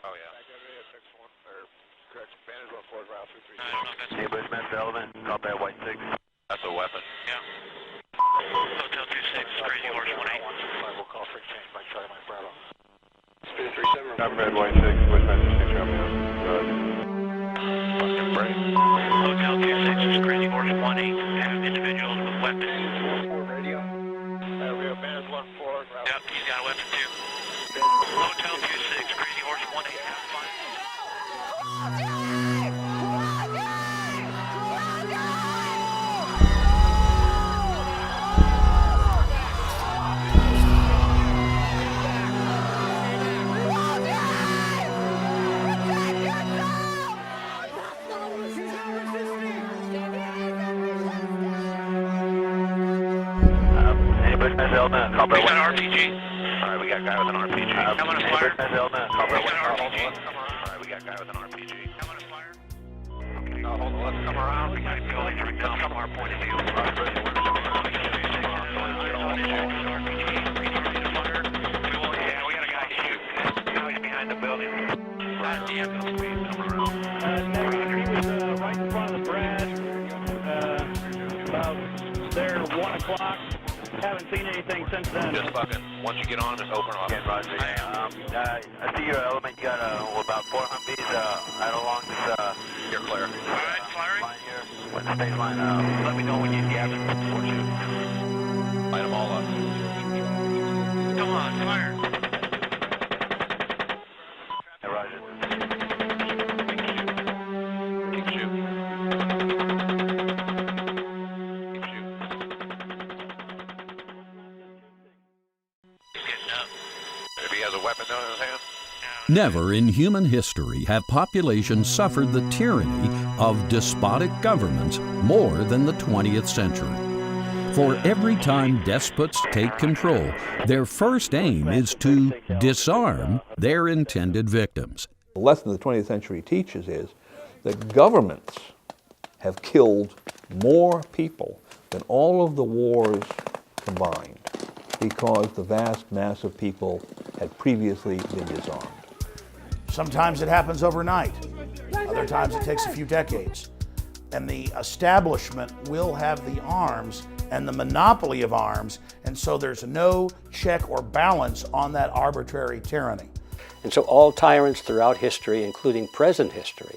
Oh, yeah. Hey, Bushman, Element, copy at White 6. That's a weapon. Yeah. Hotel 26, Crazy Horse 18. We'll call for change by Charlie Mike Bravo. Speed 37. Copy Red White 6, Bushman, 6 Romeo. Fucking break. Hotel 26, Crazy Horse 18. Have individuals with weapons. Radio. We have Bandits 1-4. Yep, he's got a weapon too. Hotel 26, Crazy Horse 18. Have fun. Bushman, Element, copy We got an RPG. Alright, we got a guy with an RPG. I'm on a fire. Bushman, Element, copy We got an RPG. Alright, we got a guy with an RPG. I'm on a fire. Hold on, let's come around. We gotta go from our point of view. Yeah, we got a guy shooting. Now he's behind the building. The ambulance. He was right in front of the Brad, about there 1 o'clock. Haven't seen anything since then. Just fucking, once you get on, just open up. Yeah, Roger. I see your Element. You got about 4 Humvees right along this. You're clear. Alright, firing. Line here. With the stage line. Let me know when you have it. Light them all up. Come on, fire. Yeah, Roger. Keep shooting. Keep shooting. He's getting up. If he has a weapon in his hand. Never in human history have populations suffered the tyranny of despotic governments more than the 20th century. For every time despots take control, their first aim is to disarm their intended victims. The lesson the 20th century teaches is that governments have killed more people than all of the wars combined because the vast mass of people had previously been disarmed. Sometimes it happens overnight. Other times it takes a few decades. And the establishment will have the arms and the monopoly of arms, and so there's no check or balance on that arbitrary tyranny. And so all tyrants throughout history, including present history,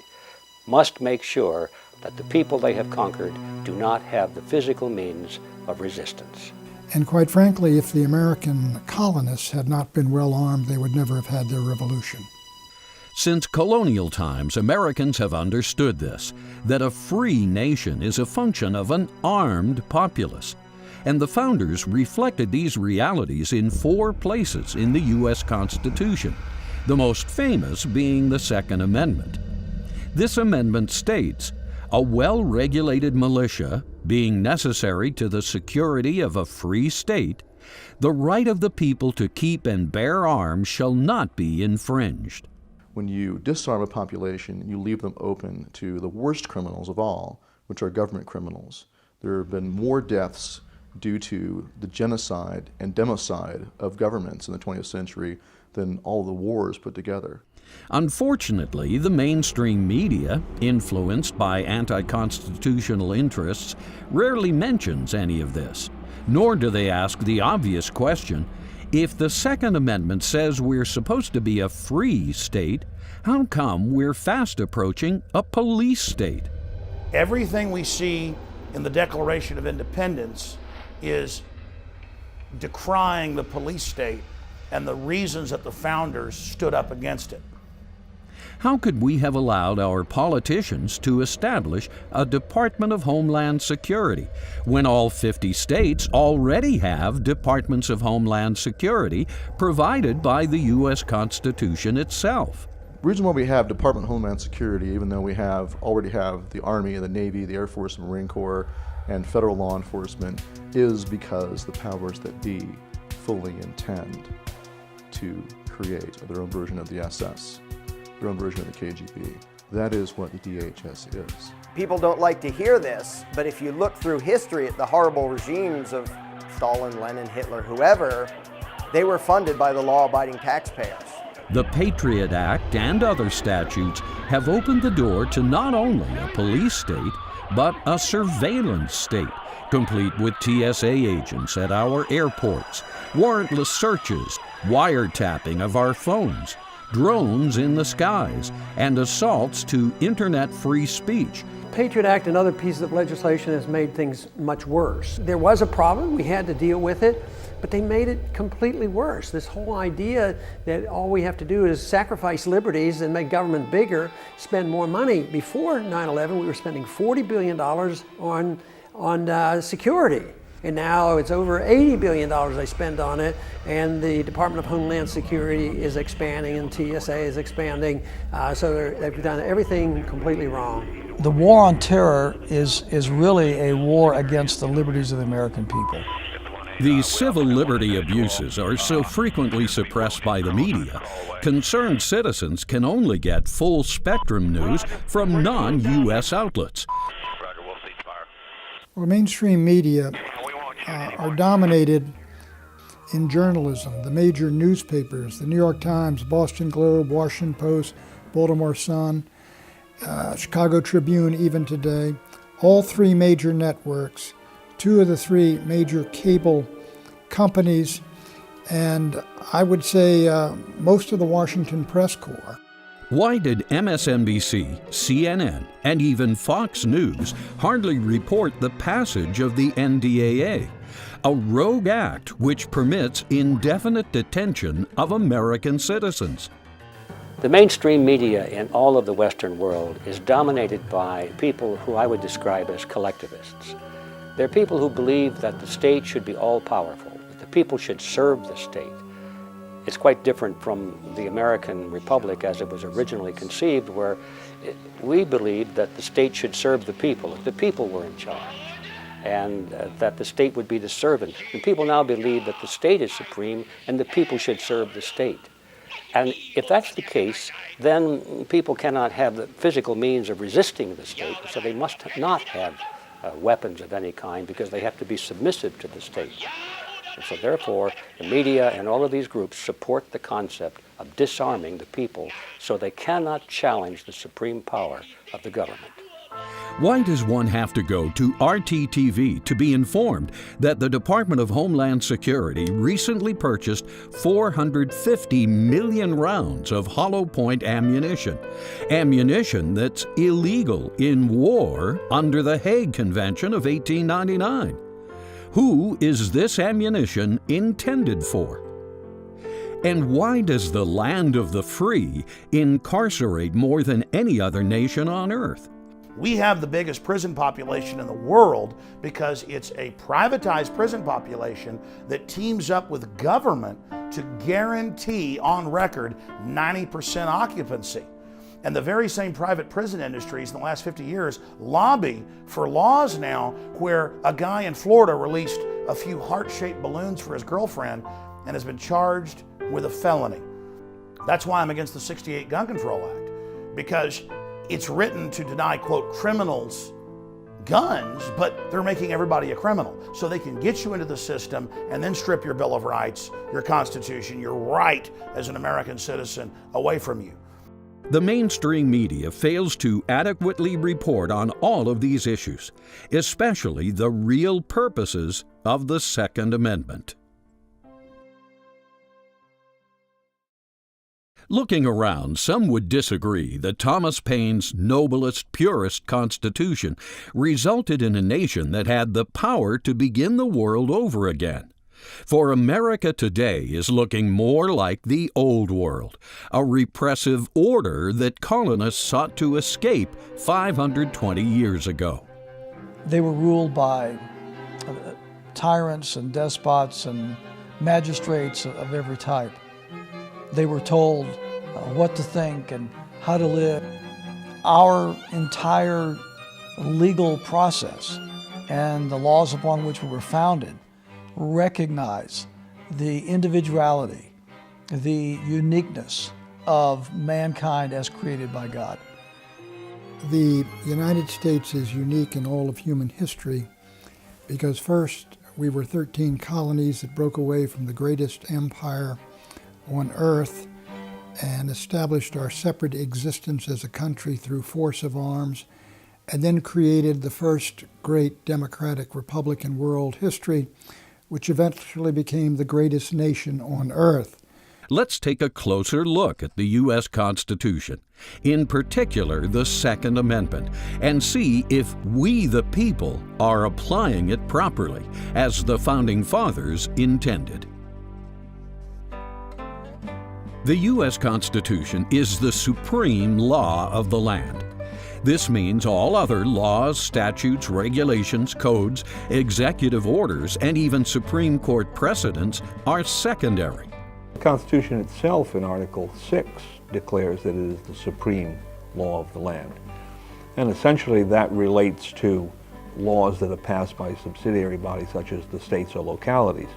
must make sure that the people they have conquered do not have the physical means of resistance. And quite frankly, if the American colonists had not been well armed, they would never have had their revolution. Since colonial times, Americans have understood this, that a free nation is a function of an armed populace. And the founders reflected these realities in 4 places in the U.S. Constitution, the most famous being the Second Amendment. This amendment states, "A well-regulated militia, being necessary to the security of a free state, the right of the people to keep and bear arms shall not be infringed." When you disarm a population, you leave them open to the worst criminals of all, which are government criminals. There have been more deaths due to the genocide and democide of governments in the 20th century than all the wars put together. Unfortunately, the mainstream media, influenced by anti-constitutional interests, rarely mentions any of this, nor do they ask the obvious question, if the Second Amendment says we're supposed to be a free state, how come we're fast approaching a police state? Everything we see in the Declaration of Independence is decrying the police state and the reasons that the founders stood up against it. How could we have allowed our politicians to establish a Department of Homeland Security when all 50 states already have Departments of Homeland Security provided by the U.S. Constitution itself? The reason why we have Department of Homeland Security, even though we already have the Army, the Navy, the Air Force, and Marine Corps, and federal law enforcement, is because the powers that be fully intend to create their own version of the SS, their own version of the KGB. That is what the DHS is. People don't like to hear this, but if you look through history at the horrible regimes of Stalin, Lenin, Hitler, whoever, they were funded by the law-abiding taxpayers. The Patriot Act and other statutes have opened the door to not only a police state, but a surveillance state, complete with TSA agents at our airports, warrantless searches, wiretapping of our phones, drones in the skies, and assaults to internet-free speech. Patriot Act and other pieces of legislation has made things much worse. There was a problem, we had to deal with it, but they made it completely worse. This whole idea that all we have to do is sacrifice liberties and make government bigger, spend more money. Before 9/11, we were spending $40 billion on security. And now it's over $80 billion they spend on it, and the Department of Homeland Security is expanding and TSA is expanding, so they've done everything completely wrong. The war on terror is really a war against the liberties of the American people. These civil liberty abuses are so frequently suppressed by the media, concerned citizens can only get full spectrum news from non-U.S. outlets. Well, mainstream media are dominated in journalism. The major newspapers, the New York Times, Boston Globe, Washington Post, Baltimore Sun, Chicago Tribune even today, all three major networks, two of the three major cable companies, and I would say most of the Washington press corps. Why did MSNBC, CNN, and even Fox News hardly report the passage of the NDAA, a rogue act which permits indefinite detention of American citizens? The mainstream media in all of the Western world is dominated by people who I would describe as collectivists. They're people who believe that the state should be all-powerful, that the people should serve the state. It's quite different from the American Republic as it was originally conceived, where we believed that the state should serve the people, if the people were in charge, and that the state would be the servant. And people now believe that the state is supreme and the people should serve the state. And if that's the case, then people cannot have the physical means of resisting the state, so they must not have weapons of any kind because they have to be submissive to the state. And so therefore, the media and all of these groups support the concept of disarming the people so they cannot challenge the supreme power of the government. Why does one have to go to RTTV to be informed that the Department of Homeland Security recently purchased 450 million rounds of hollow point ammunition? Ammunition that's illegal in war under the Hague Convention of 1899. Who is this ammunition intended for? And why does the land of the free incarcerate more than any other nation on earth? We have the biggest prison population in the world because it's a privatized prison population that teams up with government to guarantee on record 90% occupancy. And the very same private prison industries in the last 50 years lobby for laws now where a guy in Florida released a few heart-shaped balloons for his girlfriend and has been charged with a felony. That's why I'm against the '68 Gun Control Act, because it's written to deny, quote, criminals guns, but they're making everybody a criminal. So they can get you into the system and then strip your Bill of Rights, your Constitution, your right as an American citizen away from you. The mainstream media fails to adequately report on all of these issues, especially the real purposes of the Second Amendment. Looking around, some would disagree that Thomas Paine's noblest, purest Constitution resulted in a nation that had the power to begin the world over again. For America today is looking more like the old world, a repressive order that colonists sought to escape 520 years ago. They were ruled by tyrants and despots and magistrates of every type. They were told what to think and how to live. Our entire legal process and the laws upon which we were founded recognize the individuality, the uniqueness of mankind as created by God. The United States is unique in all of human history because first, we were 13 colonies that broke away from the greatest empire on earth and established our separate existence as a country through force of arms, and then created the first great democratic republic in world history, which eventually became the greatest nation on earth. Let's take a closer look at the U.S. Constitution, in particular the Second Amendment, and see if we the people are applying it properly, as the Founding Fathers intended. The U.S. Constitution is the supreme law of the land. This means all other laws, statutes, regulations, codes, executive orders, and even Supreme Court precedents are secondary. The Constitution itself in Article 6 declares that it is the supreme law of the land. And essentially that relates to laws that are passed by subsidiary bodies such as the states or localities.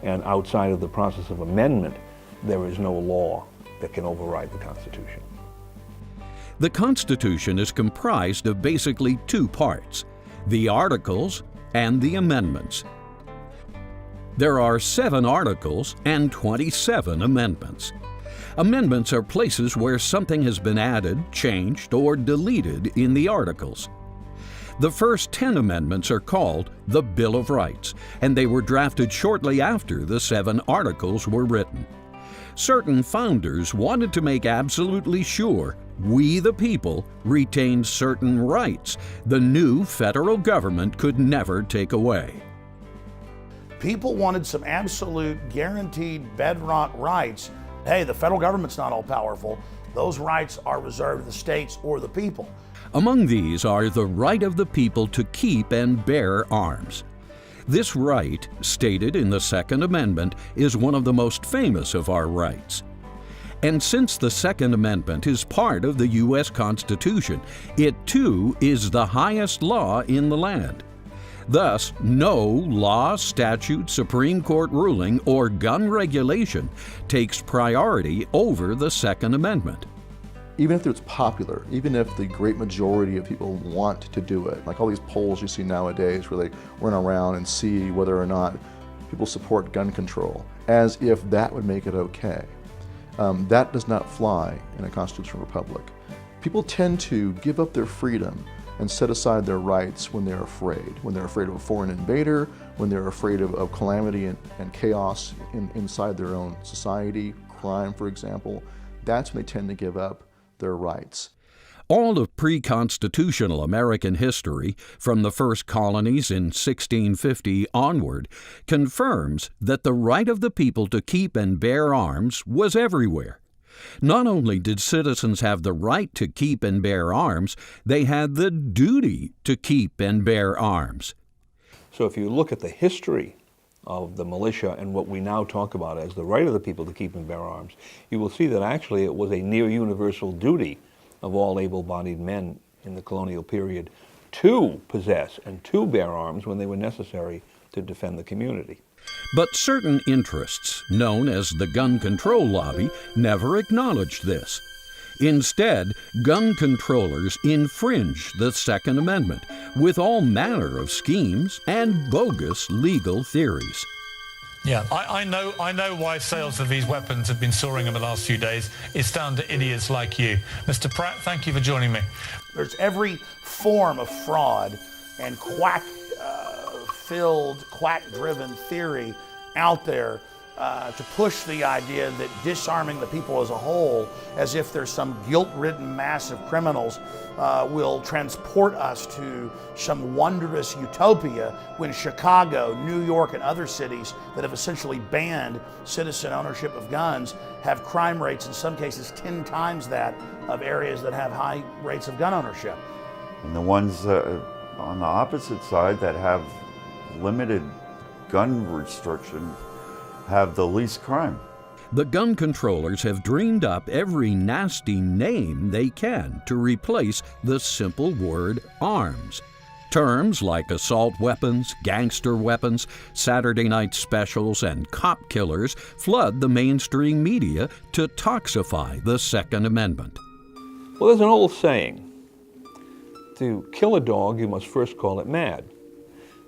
And outside of the process of amendment, there is no law that can override the Constitution. The Constitution is comprised of basically two parts, the Articles and the Amendments. There are 7 articles and 27 amendments. Amendments are places where something has been added, changed, or deleted in the articles. The first 10 amendments are called the Bill of Rights, and they were drafted shortly after the 7 articles were written. Certain founders wanted to make absolutely sure we the people retained certain rights the new federal government could never take away. People wanted some absolute guaranteed bedrock rights. Hey, the federal government's not all powerful. Those rights are reserved to the states or the people. Among these are the right of the people to keep and bear arms. This right, stated in the Second Amendment, is one of the most famous of our rights. And since the Second Amendment is part of the U.S. Constitution, it too is the highest law in the land. Thus, no law, statute, Supreme Court ruling, or gun regulation takes priority over the Second Amendment. Even if it's popular, even if the great majority of people want to do it, like all these polls you see nowadays where they run around and see whether or not people support gun control, as if that would make it okay. That does not fly in a constitutional republic. People tend to give up their freedom and set aside their rights when they're afraid of a foreign invader, when they're afraid of calamity and chaos inside their own society, crime, for example. That's when they tend to give up their rights. All of pre-constitutional American history, from the first colonies in 1650 onward, confirms that the right of the people to keep and bear arms was everywhere. Not only did citizens have the right to keep and bear arms, they had the duty to keep and bear arms. So if you look at the history of the militia and what we now talk about as the right of the people to keep and bear arms, you will see that actually it was a near universal duty of all able-bodied men in the colonial period to possess and to bear arms when they were necessary to defend the community. But certain interests, known as the gun control lobby, never acknowledged this. Instead, gun controllers infringed the Second Amendment with all manner of schemes and bogus legal theories. Yeah, I know why sales of these weapons have been soaring in the last few days. It's down to idiots like you. Mr. Pratt, thank you for joining me. There's every form of fraud and quack-filled, quack-driven theory out there to push the idea that disarming the people as a whole, as if there's some guilt-ridden mass of criminals, will transport us to some wondrous utopia when Chicago, New York, and other cities that have essentially banned citizen ownership of guns have crime rates in some cases 10 times that of areas that have high rates of gun ownership. And the ones on the opposite side that have limited gun restrictions have the least crime. The gun controllers have dreamed up every nasty name they can to replace the simple word arms. Terms like assault weapons, gangster weapons, Saturday night specials, and cop killers flood the mainstream media to toxify the Second Amendment. Well, there's an old saying, to kill a dog, you must first call it mad.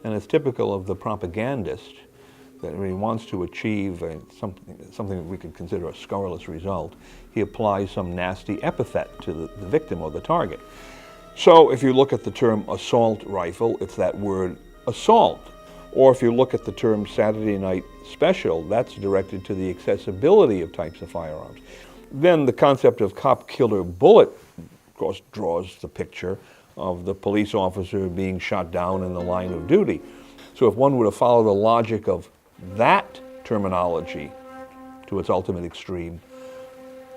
And it's typical of the propagandist that when he wants to achieve something that we could consider a scurrilous result, he applies some nasty epithet to the victim or the target. So if you look at the term assault rifle, it's that word assault. Or if you look at the term Saturday Night Special, that's directed to the accessibility of types of firearms. Then the concept of cop killer bullet, of course, draws the picture of the police officer being shot down in the line of duty. So if one were to follow the logic of that terminology to its ultimate extreme,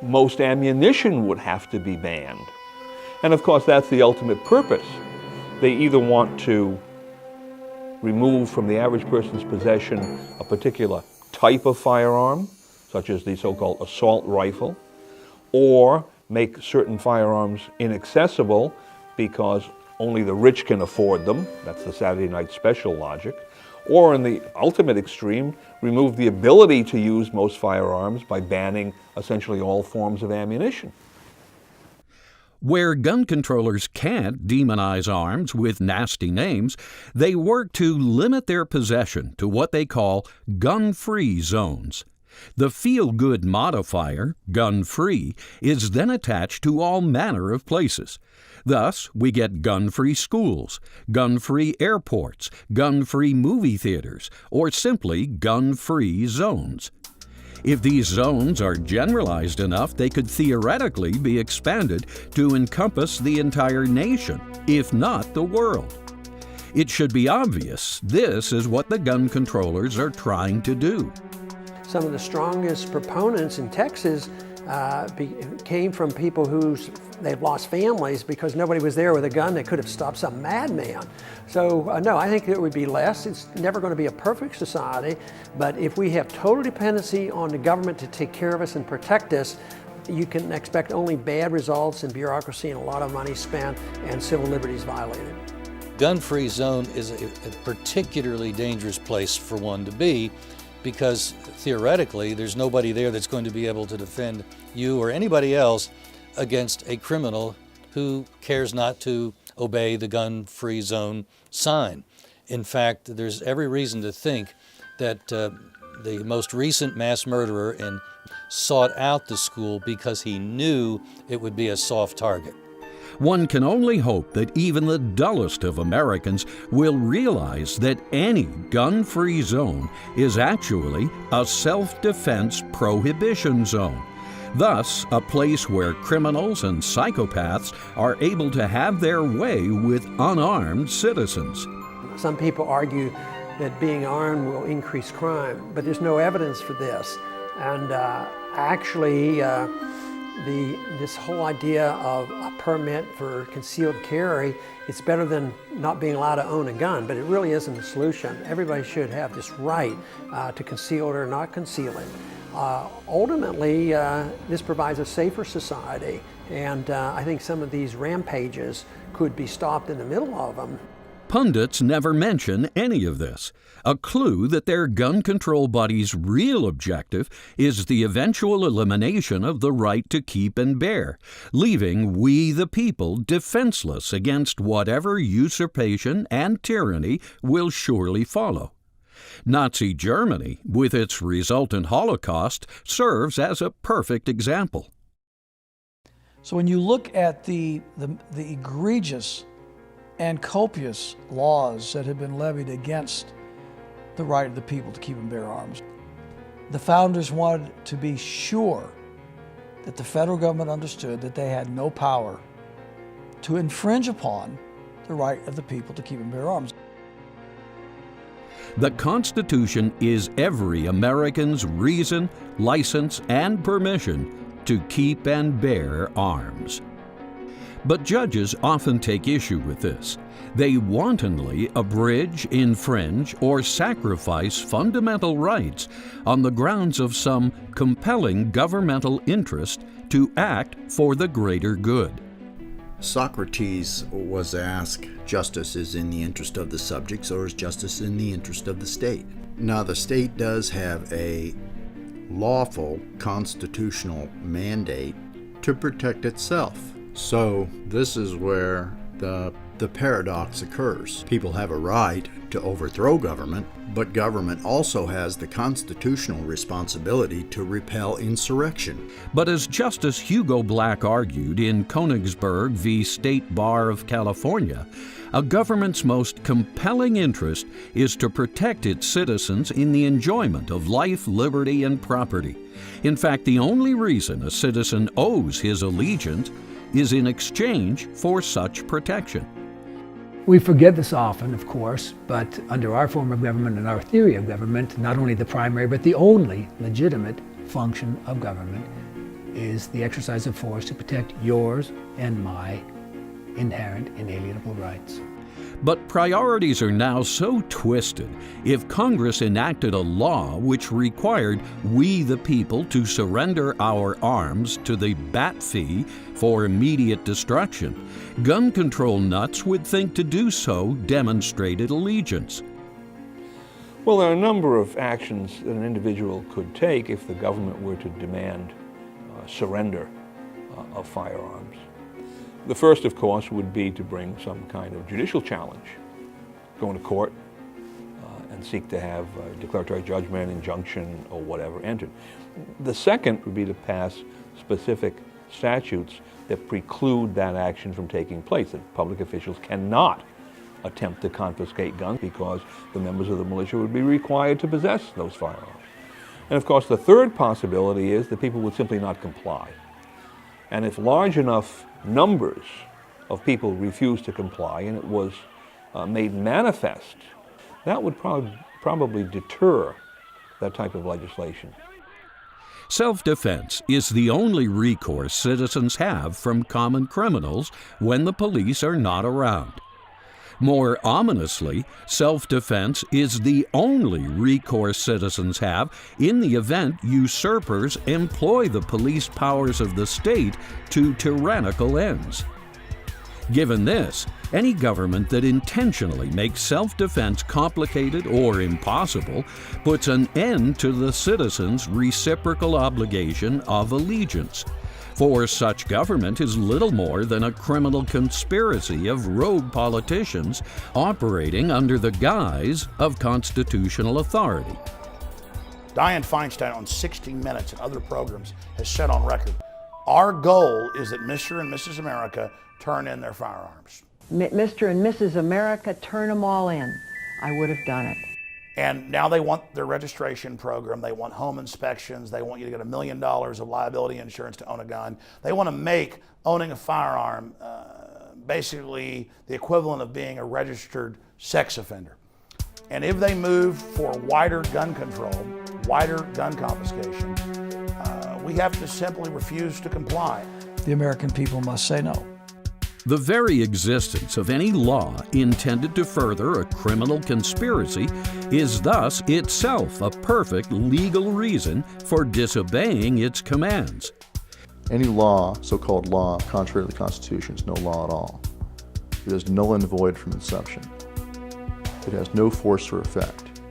most ammunition would have to be banned. And of course, that's the ultimate purpose. They either want to remove from the average person's possession a particular type of firearm, such as the so-called assault rifle, or make certain firearms inaccessible because only the rich can afford them. That's the Saturday Night Special logic. Or in the ultimate extreme, remove the ability to use most firearms by banning essentially all forms of ammunition. Where gun controllers can't demonize arms with nasty names, they work to limit their possession to what they call gun-free zones. The feel-good modifier, gun-free, is then attached to all manner of places. Thus, we get gun-free schools, gun-free airports, gun-free movie theaters, or simply gun-free zones. If these zones are generalized enough, they could theoretically be expanded to encompass the entire nation, if not the world. It should be obvious this is what the gun controllers are trying to do. Some of the strongest proponents in Texas came from people they've lost families because nobody was there with a gun that could have stopped some madman. So no, I think it would be less. It's never going to be a perfect society, but if we have total dependency on the government to take care of us and protect us, you can expect only bad results and bureaucracy and a lot of money spent and civil liberties violated. Gun-free zone is a particularly dangerous place for one to be, because theoretically there's nobody there that's going to be able to defend you or anybody else against a criminal who cares not to obey the gun-free zone sign. In fact, there's every reason to think that the most recent mass murderer sought out the school because he knew it would be a soft target. One can only hope that even the dullest of Americans will realize that any gun-free zone is actually a self-defense prohibition zone. Thus, a place where criminals and psychopaths are able to have their way with unarmed citizens. Some people argue that being armed will increase crime, but there's no evidence for this. And actually, this whole idea of a permit for concealed carry, it's better than not being allowed to own a gun, but it really isn't a solution. Everybody should have this right to conceal it or not conceal it. Ultimately, this provides a safer society, and I think some of these rampages could be stopped in the middle of them. Pundits never mention any of this, a clue that their gun control body's real objective is the eventual elimination of the right to keep and bear, leaving we the people defenseless against whatever usurpation and tyranny will surely follow. Nazi Germany, with its resultant Holocaust, serves as a perfect example. So when you look at the egregious and copious laws that have been levied against the right of the people to keep and bear arms, the founders wanted to be sure that the federal government understood that they had no power to infringe upon the right of the people to keep and bear arms. The Constitution is every American's reason, license, and permission to keep and bear arms. But judges often take issue with this. They wantonly abridge, infringe, or sacrifice fundamental rights on the grounds of some compelling governmental interest to act for the greater good. Socrates was asked, justice is in the interest of the subjects or is justice in the interest of the state? Now, the state does have a lawful constitutional mandate to protect itself. So this is where the the paradox occurs. People have a right to overthrow government, but government also has the constitutional responsibility to repel insurrection. But as Justice Hugo Black argued in Konigsberg v. State Bar of California, a government's most compelling interest is to protect its citizens in the enjoyment of life, liberty, and property. In fact, the only reason a citizen owes his allegiance is in exchange for such protection. We forget this often, of course, but under our form of government and our theory of government, not only the primary but the only legitimate function of government is the exercise of force to protect yours and my inherent inalienable rights. But priorities are now so twisted. If Congress enacted a law which required we the people to surrender our arms to the bat fee for immediate destruction, gun control nuts would think to do so demonstrated allegiance. Well, there are a number of actions that an individual could take if the government were to demand surrender of firearms. The first, of course, would be to bring some kind of judicial challenge, go into court and seek to have a declaratory judgment, injunction, or whatever entered. The second would be to pass specific statutes that preclude that action from taking place, that public officials cannot attempt to confiscate guns because the members of the militia would be required to possess those firearms. And of course, the third possibility is that people would simply not comply. And if large enough numbers of people refused to comply and it was made manifest, that would probably deter that type of legislation. Self-defense is the only recourse citizens have from common criminals when the police are not around. More ominously, self-defense is the only recourse citizens have in the event usurpers employ the police powers of the state to tyrannical ends. Given this, any government that intentionally makes self-defense complicated or impossible puts an end to the citizens' reciprocal obligation of allegiance. For such government is little more than a criminal conspiracy of rogue politicians operating under the guise of constitutional authority. Dianne Feinstein on 60 Minutes and other programs has said on record, our goal is that Mr. and Mrs. America turn in their firearms. Mr. and Mrs. America, turn them all in. I would have done it. And now they want their registration program, they want home inspections, they want you to get $1 million of liability insurance to own a gun. They want to make owning a firearm basically the equivalent of being a registered sex offender. And if they move for wider gun control, wider gun confiscation, we have to simply refuse to comply. The American people must say no. The very existence of any law intended to further a criminal conspiracy is thus itself a perfect legal reason for disobeying its commands. Any law, so-called law, contrary to the Constitution, is no law at all. It is null and void from inception. It has no force or effect.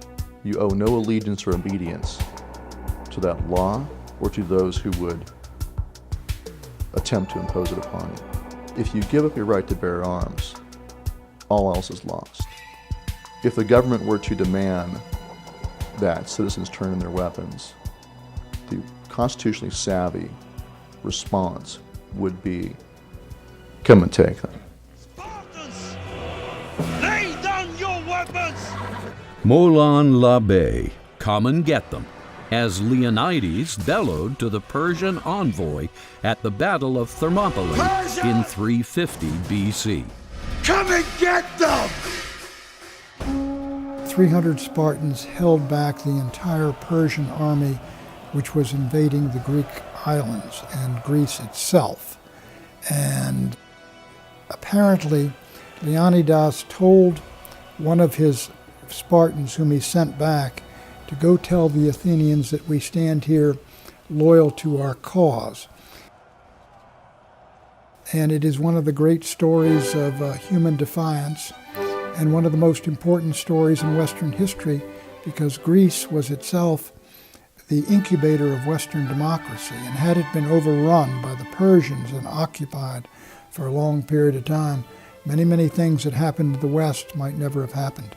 You owe no allegiance or obedience to that law or to those who would attempt to impose it upon you. If you give up your right to bear arms, all else is lost. If the government were to demand that citizens turn in their weapons, the constitutionally savvy response would be, come and take them. Spartans, lay down your weapons! MOLON LABE, come and get them, as Leonidas bellowed to the Persian envoy at the Battle of Thermopylae in 350 BC. Come and get them! 300 Spartans held back the entire Persian army which was invading the Greek islands and Greece itself. And apparently Leonidas told one of his Spartans whom he sent back to go tell the Athenians that we stand here loyal to our cause. And it is one of the great stories of human defiance and one of the most important stories in Western history because Greece was itself the incubator of Western democracy, and had it been overrun by the Persians and occupied for a long period of time, Many, many things that happened to the West might never have happened.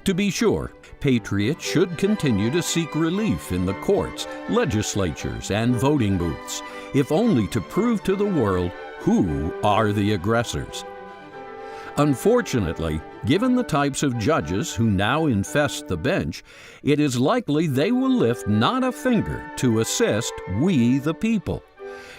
To be sure, patriots should continue to seek relief in the courts, legislatures, and voting booths, if only to prove to the world who are the aggressors. Unfortunately, given the types of judges who now infest the bench, it is likely they will lift not a finger to assist we the people,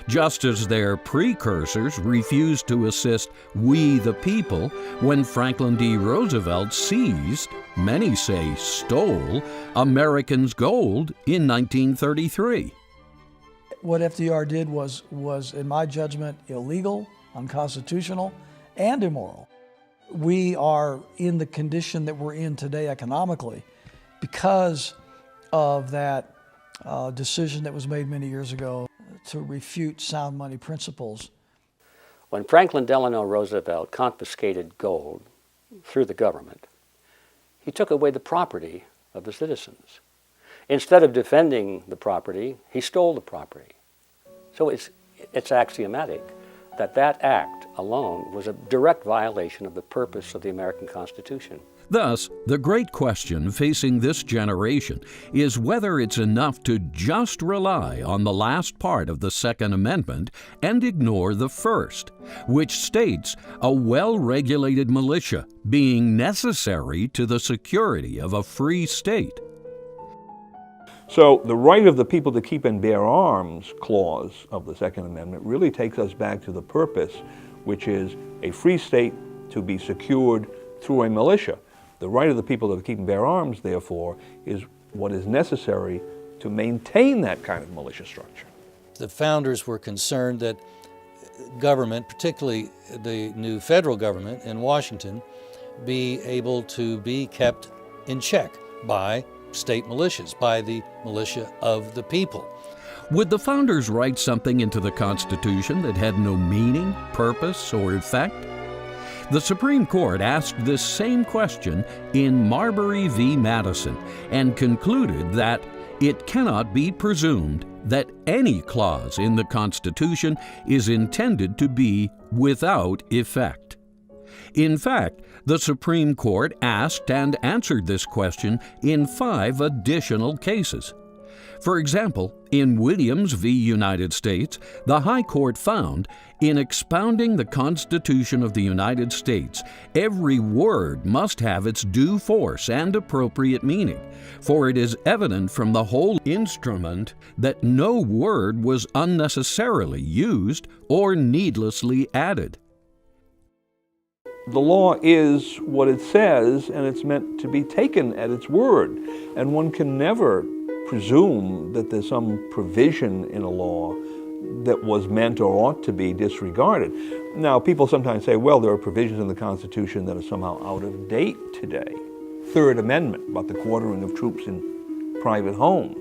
just as their precursors refused to assist we the people when Franklin D. Roosevelt seized, many say stole, Americans' gold in 1933. What FDR did was, in my judgment, illegal, unconstitutional, and immoral. We are in the condition that we're in today economically because of that decision that was made many years ago to refute sound money principles. When Franklin Delano Roosevelt confiscated gold through the government, he took away the property of the citizens. Instead of defending the property, he stole the property. So it's axiomatic that that act alone was a direct violation of the purpose of the American Constitution. Thus, the great question facing this generation is whether it's enough to just rely on the last part of the Second Amendment and ignore the first, which states a well-regulated militia being necessary to the security of a free state. So the right of the people to keep and bear arms clause of the Second Amendment really takes us back to the purpose, which is a free state to be secured through a militia. The right of the people to keep and bear arms, therefore, is what is necessary to maintain that kind of militia structure. The founders were concerned that government, particularly the new federal government in Washington, be able to be kept in check by state militias, by the militia of the people. Would the founders write something into the Constitution that had no meaning, purpose, or effect? The Supreme Court asked this same question in Marbury v. Madison and concluded that it cannot be presumed that any clause in the Constitution is intended to be without effect. In fact, the Supreme Court asked and answered this question in 5 additional cases. For example, in Williams v. United States, the High Court found, in expounding the Constitution of the United States, every word must have its due force and appropriate meaning, for it is evident from the whole instrument that no word was unnecessarily used or needlessly added. The law is what it says, and it's meant to be taken at its word. And one can never presume that there's some provision in a law that was meant or ought to be disregarded. Now, people sometimes say, well, there are provisions in the Constitution that are somehow out of date today. Third Amendment, about the quartering of troops in private homes.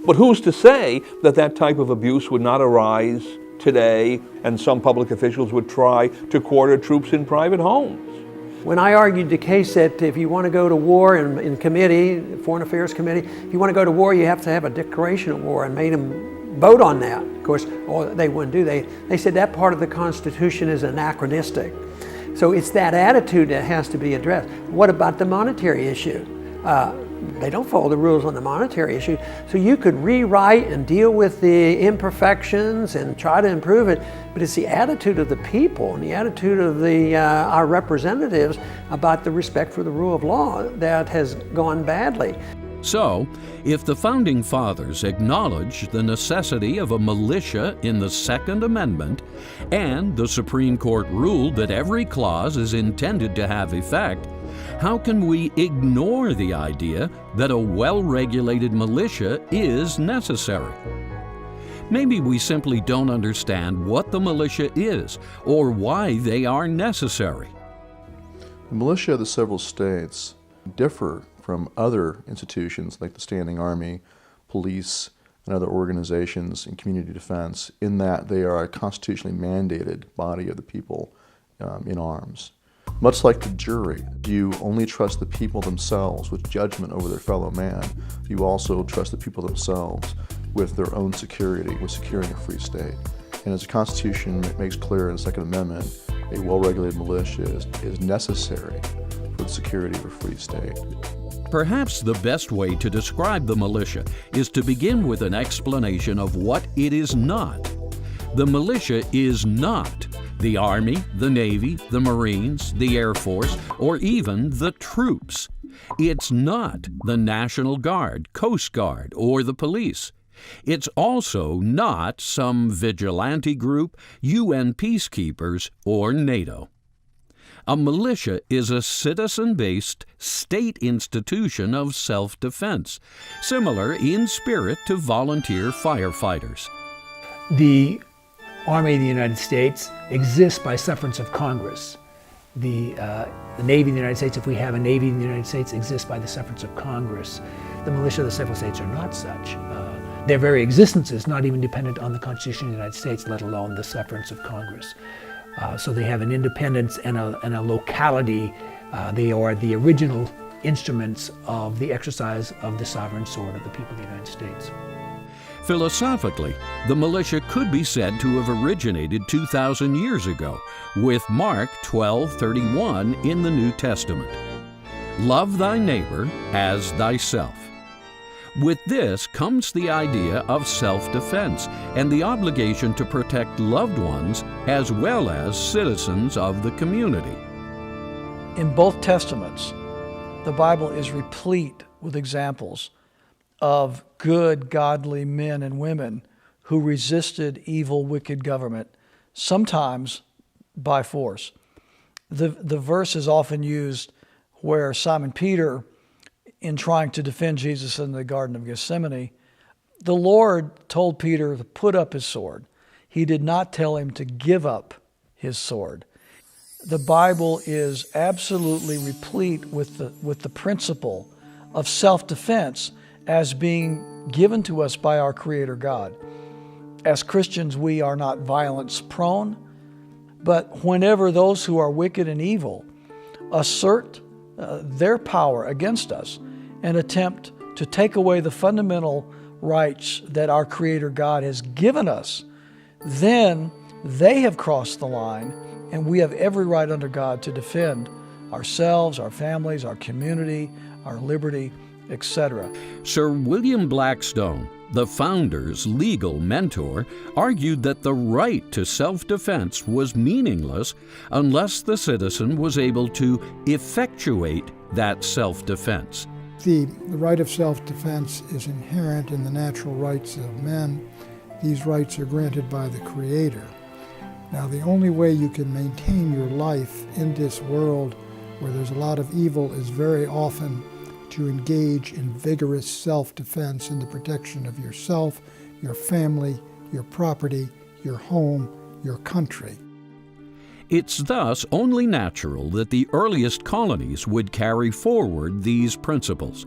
But who's to say that that type of abuse would not arise today, and some public officials would try to quarter troops in private homes? When I argued the case that if you want to go to war in committee, Foreign Affairs Committee, if you want to go to war, you have to have a declaration of war, and made them vote on that. Of course, they wouldn't do. They said that part of the Constitution is anachronistic. So it's that attitude that has to be addressed. What about the monetary issue? They don't follow the rules on the monetary issue. So you could rewrite and deal with the imperfections and try to improve it, but it's the attitude of the people and the attitude of our representatives about the respect for the rule of law that has gone badly. So, if the Founding Fathers acknowledged the necessity of a militia in the Second Amendment, and the Supreme Court ruled that every clause is intended to have effect, how can we ignore the idea that a well-regulated militia is necessary? Maybe we simply don't understand what the militia is or why they are necessary. The militia of the several states differ from other institutions like the Standing Army, police, and other organizations in community defense in that they are a constitutionally mandated body of the people in arms. Much like the jury, you only trust the people themselves with judgment over their fellow man. You also trust the people themselves with their own security, with securing a free state. And as the Constitution makes clear in the Second Amendment, a well-regulated militia is necessary for the security of a free state. Perhaps the best way to describe the militia is to begin with an explanation of what it is not. The militia is not the Army, the Navy, the Marines, the Air Force, or even the troops. It's not the National Guard, Coast Guard, or the police. It's also not some vigilante group, UN peacekeepers, or NATO. A militia is a citizen-based state institution of self-defense, similar in spirit to volunteer firefighters. The Army of the United States exists by sufferance of Congress. The Navy of the United States, if we have a Navy in the United States, exists by the sufferance of Congress. The militia of the several states are not such. Their very existence is not even dependent on the Constitution of the United States, let alone the sufferance of Congress. So they have an independence and a locality. They are the original instruments of the exercise of the sovereign sword of the people of the United States. Philosophically, the militia could be said to have originated 2,000 years ago with Mark 12:31 in the New Testament. Love thy neighbor as thyself. With this comes the idea of self-defense and the obligation to protect loved ones as well as citizens of the community. In both Testaments, the Bible is replete with examples of good, godly men and women who resisted evil, wicked government, sometimes by force. The verse is often used where Simon Peter, in trying to defend Jesus in the Garden of Gethsemane, the Lord told Peter to put up his sword. He did not tell him to give up his sword. The Bible is absolutely replete with the principle of self-defense as being given to us by our Creator God. As Christians, we are not violence-prone, but whenever those who are wicked and evil assert their power against us and attempt to take away the fundamental rights that our Creator God has given us, then they have crossed the line, and we have every right under God to defend ourselves, our families, our community, our liberty, etc. Sir William Blackstone, the founder's legal mentor, argued that the right to self-defense was meaningless unless the citizen was able to effectuate that self-defense. The right of self-defense is inherent in the natural rights of men. These rights are granted by the Creator. Now, the only way you can maintain your life in this world where there's a lot of evil is very often to engage in vigorous self-defense in the protection of yourself, your family, your property, your home, your country. It's thus only natural that the earliest colonies would carry forward these principles.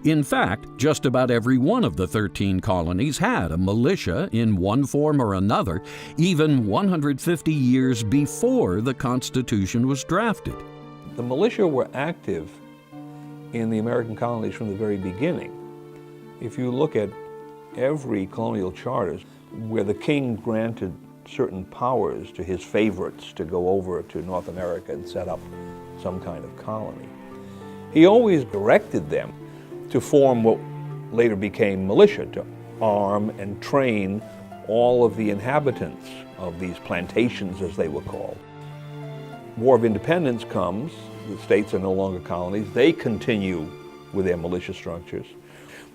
In fact, just about every one of the 13 colonies had a militia in one form or another, even 150 years before the Constitution was drafted. The militia were active in the American colonies from the very beginning. If you look at every colonial charter where the king granted certain powers to his favorites to go over to North America and set up some kind of colony, he always directed them to form what later became militia, to arm and train all of the inhabitants of these plantations, as they were called. War of Independence comes, the states are no longer colonies, they continue with their militia structures.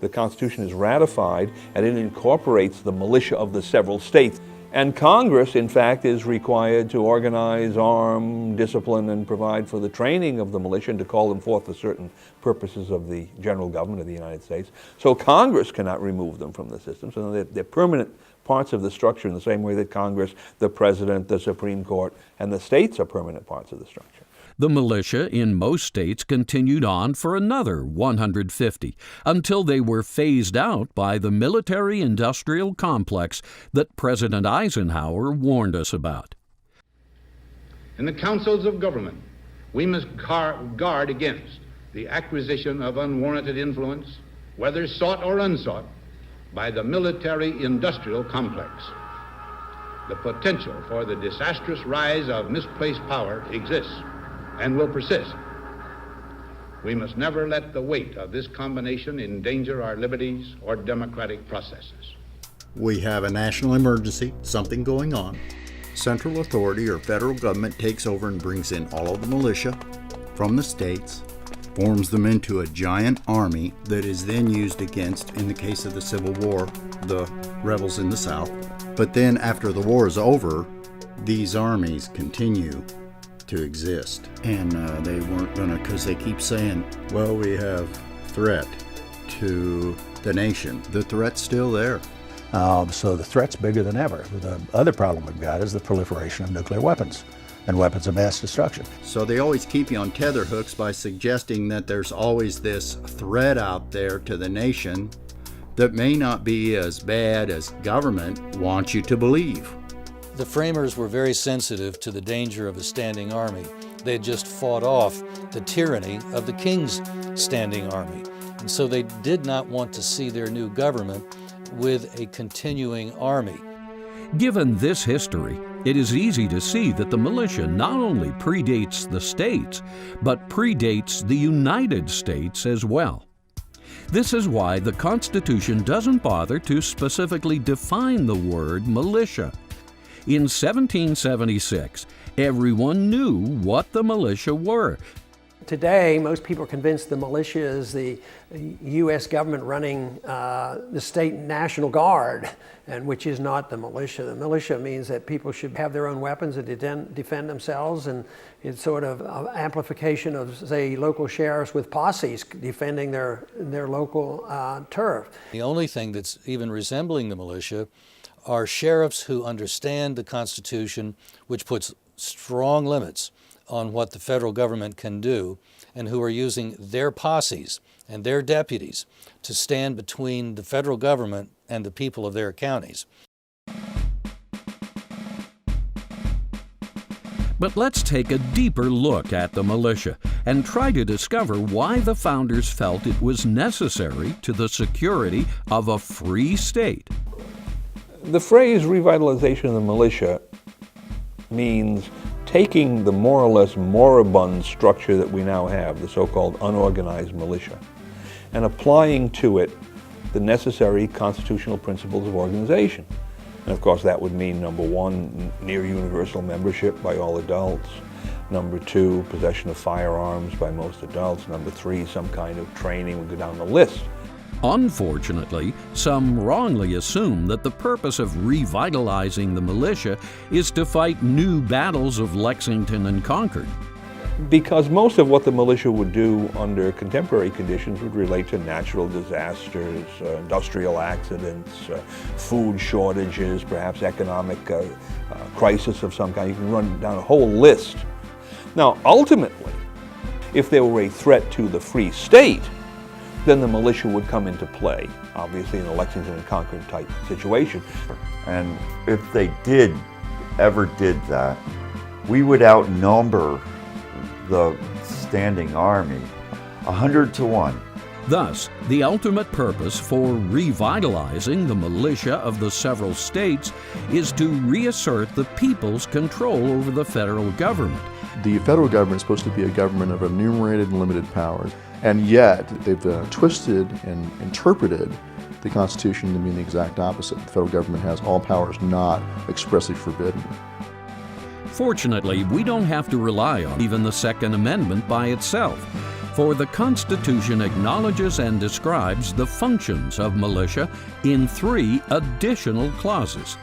The Constitution is ratified and it incorporates the militia of the several states. And Congress, in fact, is required to organize, arm, discipline, and provide for the training of the militia and to call them forth for certain purposes of the general government of the United States. So Congress cannot remove them from the system. So they're permanent parts of the structure in the same way that Congress, the President, the Supreme Court, and the states are permanent parts of the structure. The militia in most states continued on for another 150 until they were phased out by the military-industrial complex that President Eisenhower warned us about. In the councils of government, we must guard against the acquisition of unwarranted influence, whether sought or unsought, by the military-industrial complex. the potential for the disastrous rise of misplaced power exists and will persist. We must never let the weight of this combination endanger our liberties or democratic processes. We have a national emergency, something going on. Central authority or federal government takes over and brings in all of the militia from the states, forms them into a giant army that is then used against, in the case of the Civil War, the rebels in the South. But then after the war is over, these armies continue to exist. And they weren't gonna, because they keep saying, well, we have threat to the nation. The threat's still there. So the threat's bigger than ever. The other problem we've got is the proliferation of nuclear weapons and weapons of mass destruction. So they always keep you on tetherhooks by suggesting that there's always this threat out there to the nation that may not be as bad as government wants you to believe. The framers were very sensitive to the danger of a standing army. They had just fought off the tyranny of the king's standing army. And so they did not want to see their new government with a continuing army. Given this history, it is easy to see that the militia not only predates the states, but predates the United States as well. This is why the Constitution doesn't bother to specifically define the word militia. In 1776, everyone knew what the militia were. Today, most people are convinced the militia is the U.S. government running the state National Guard, and which is not the militia. The militia means that people should have their own weapons and defend themselves, and it's sort of an amplification of, say, local sheriffs with posses defending their local turf. The only thing that's even resembling the militia are sheriffs who understand the Constitution, which puts strong limits on what the federal government can do, and who are using their posses and their deputies to stand between the federal government and the people of their counties. But let's take a deeper look at the militia and try to discover why the founders felt it was necessary to the security of a free state. The phrase revitalization of the militia means taking the more or less moribund structure that we now have, the so-called unorganized militia, and applying to it the necessary constitutional principles of organization. And of course that would mean, number one, near universal membership by all adults. Number two, possession of firearms by most adults. Number three, some kind of training. We go down the list. Unfortunately, some wrongly assume that the purpose of revitalizing the militia is to fight new battles of Lexington and Concord. Because most of what the militia would do under contemporary conditions would relate to natural disasters, industrial accidents, food shortages, perhaps economic crisis of some kind. You can run down a whole list. Now, ultimately, if there were a threat to the free state, then the militia would come into play, obviously in a Lexington and Concord type situation. And if they ever did that, we would outnumber the standing army 100 to 1. Thus, the ultimate purpose for revitalizing the militia of the several states is to reassert the people's control over the federal government. The federal government is supposed to be a government of enumerated and limited powers, and yet they've twisted and interpreted the Constitution to mean the exact opposite. The federal government has all powers not expressly forbidden. Fortunately, we don't have to rely on even the Second Amendment by itself, for the Constitution acknowledges and describes the functions of militia in 3 additional clauses.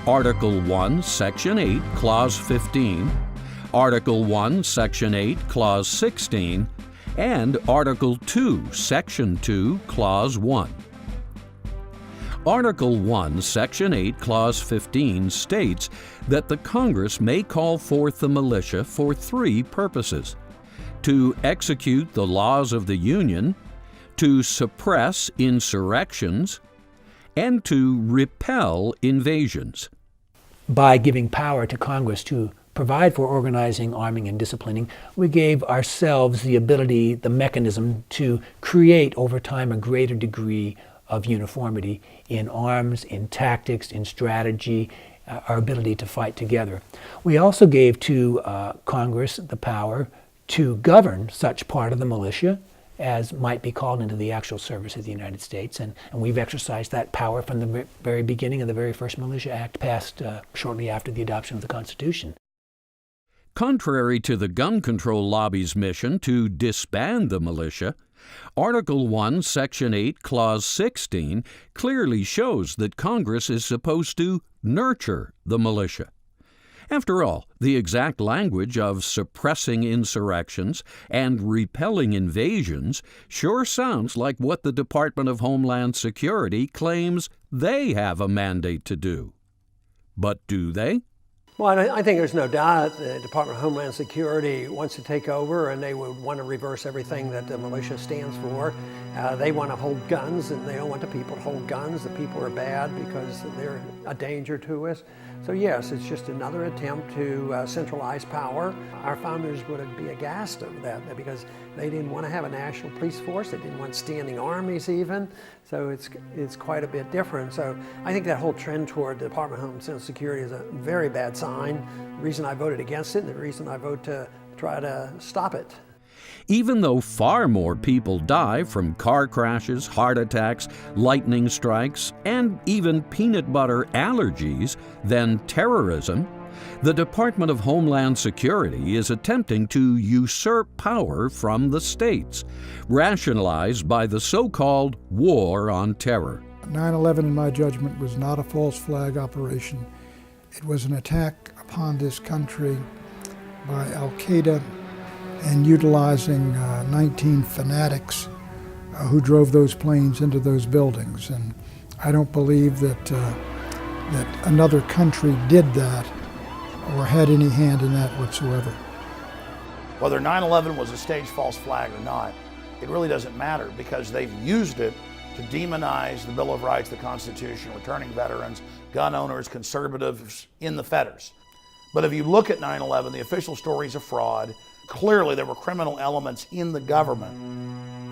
Article 1, Section 8, Clause 15, Article 1, Section 8, Clause 16, and Article 2, Section 2, Clause 1. Article 1, Section 8, Clause 15 states that the Congress may call forth the militia for 3 purposes: to execute the laws of the Union, to suppress insurrections, and to repel invasions. By giving power to Congress to provide for organizing, arming, and disciplining, we gave ourselves the ability, the mechanism to create over time a greater degree of uniformity in arms, in tactics, in strategy, our ability to fight together. We also gave to Congress the power to govern such part of the militia as might be called into the actual service of the United States, and we've exercised that power from the very beginning of the very first Militia Act passed shortly after the adoption of the Constitution. Contrary to the gun control lobby's mission to disband the militia, Article 1, Section 8, Clause 16 clearly shows that Congress is supposed to nurture the militia. After all, the exact language of suppressing insurrections and repelling invasions sure sounds like what the Department of Homeland Security claims they have a mandate to do. But do they? Well, I think there's no doubt the Department of Homeland Security wants to take over, and they would want to reverse everything that the militia stands for. They want to hold guns, and they don't want the people to hold guns. The people are bad because they're a danger to us. So yes, it's just another attempt to centralize power. Our founders would be aghast of that because they didn't want to have a national police force. They didn't want standing armies even. So it's quite a bit different. So I think that whole trend toward the Department of Homeland Security is a very bad sign. The reason I voted against it and the reason I vote to try to stop it. Even though far more people die from car crashes, heart attacks, lightning strikes, and even peanut butter allergies than terrorism, the Department of Homeland Security is attempting to usurp power from the states, rationalized by the so-called War on Terror. 9/11, in my judgment, was not a false flag operation. It was an attack upon this country by Al-Qaeda and utilizing 19 fanatics who drove those planes into those buildings. And I don't believe that another country did that or had any hand in that whatsoever. Whether 9/11 was a staged false flag or not, it really doesn't matter because they've used it to demonize the Bill of Rights, the Constitution, returning veterans, gun owners, conservatives in the fetters. But if you look at 9/11, the official story is a fraud. Clearly there were criminal elements in the government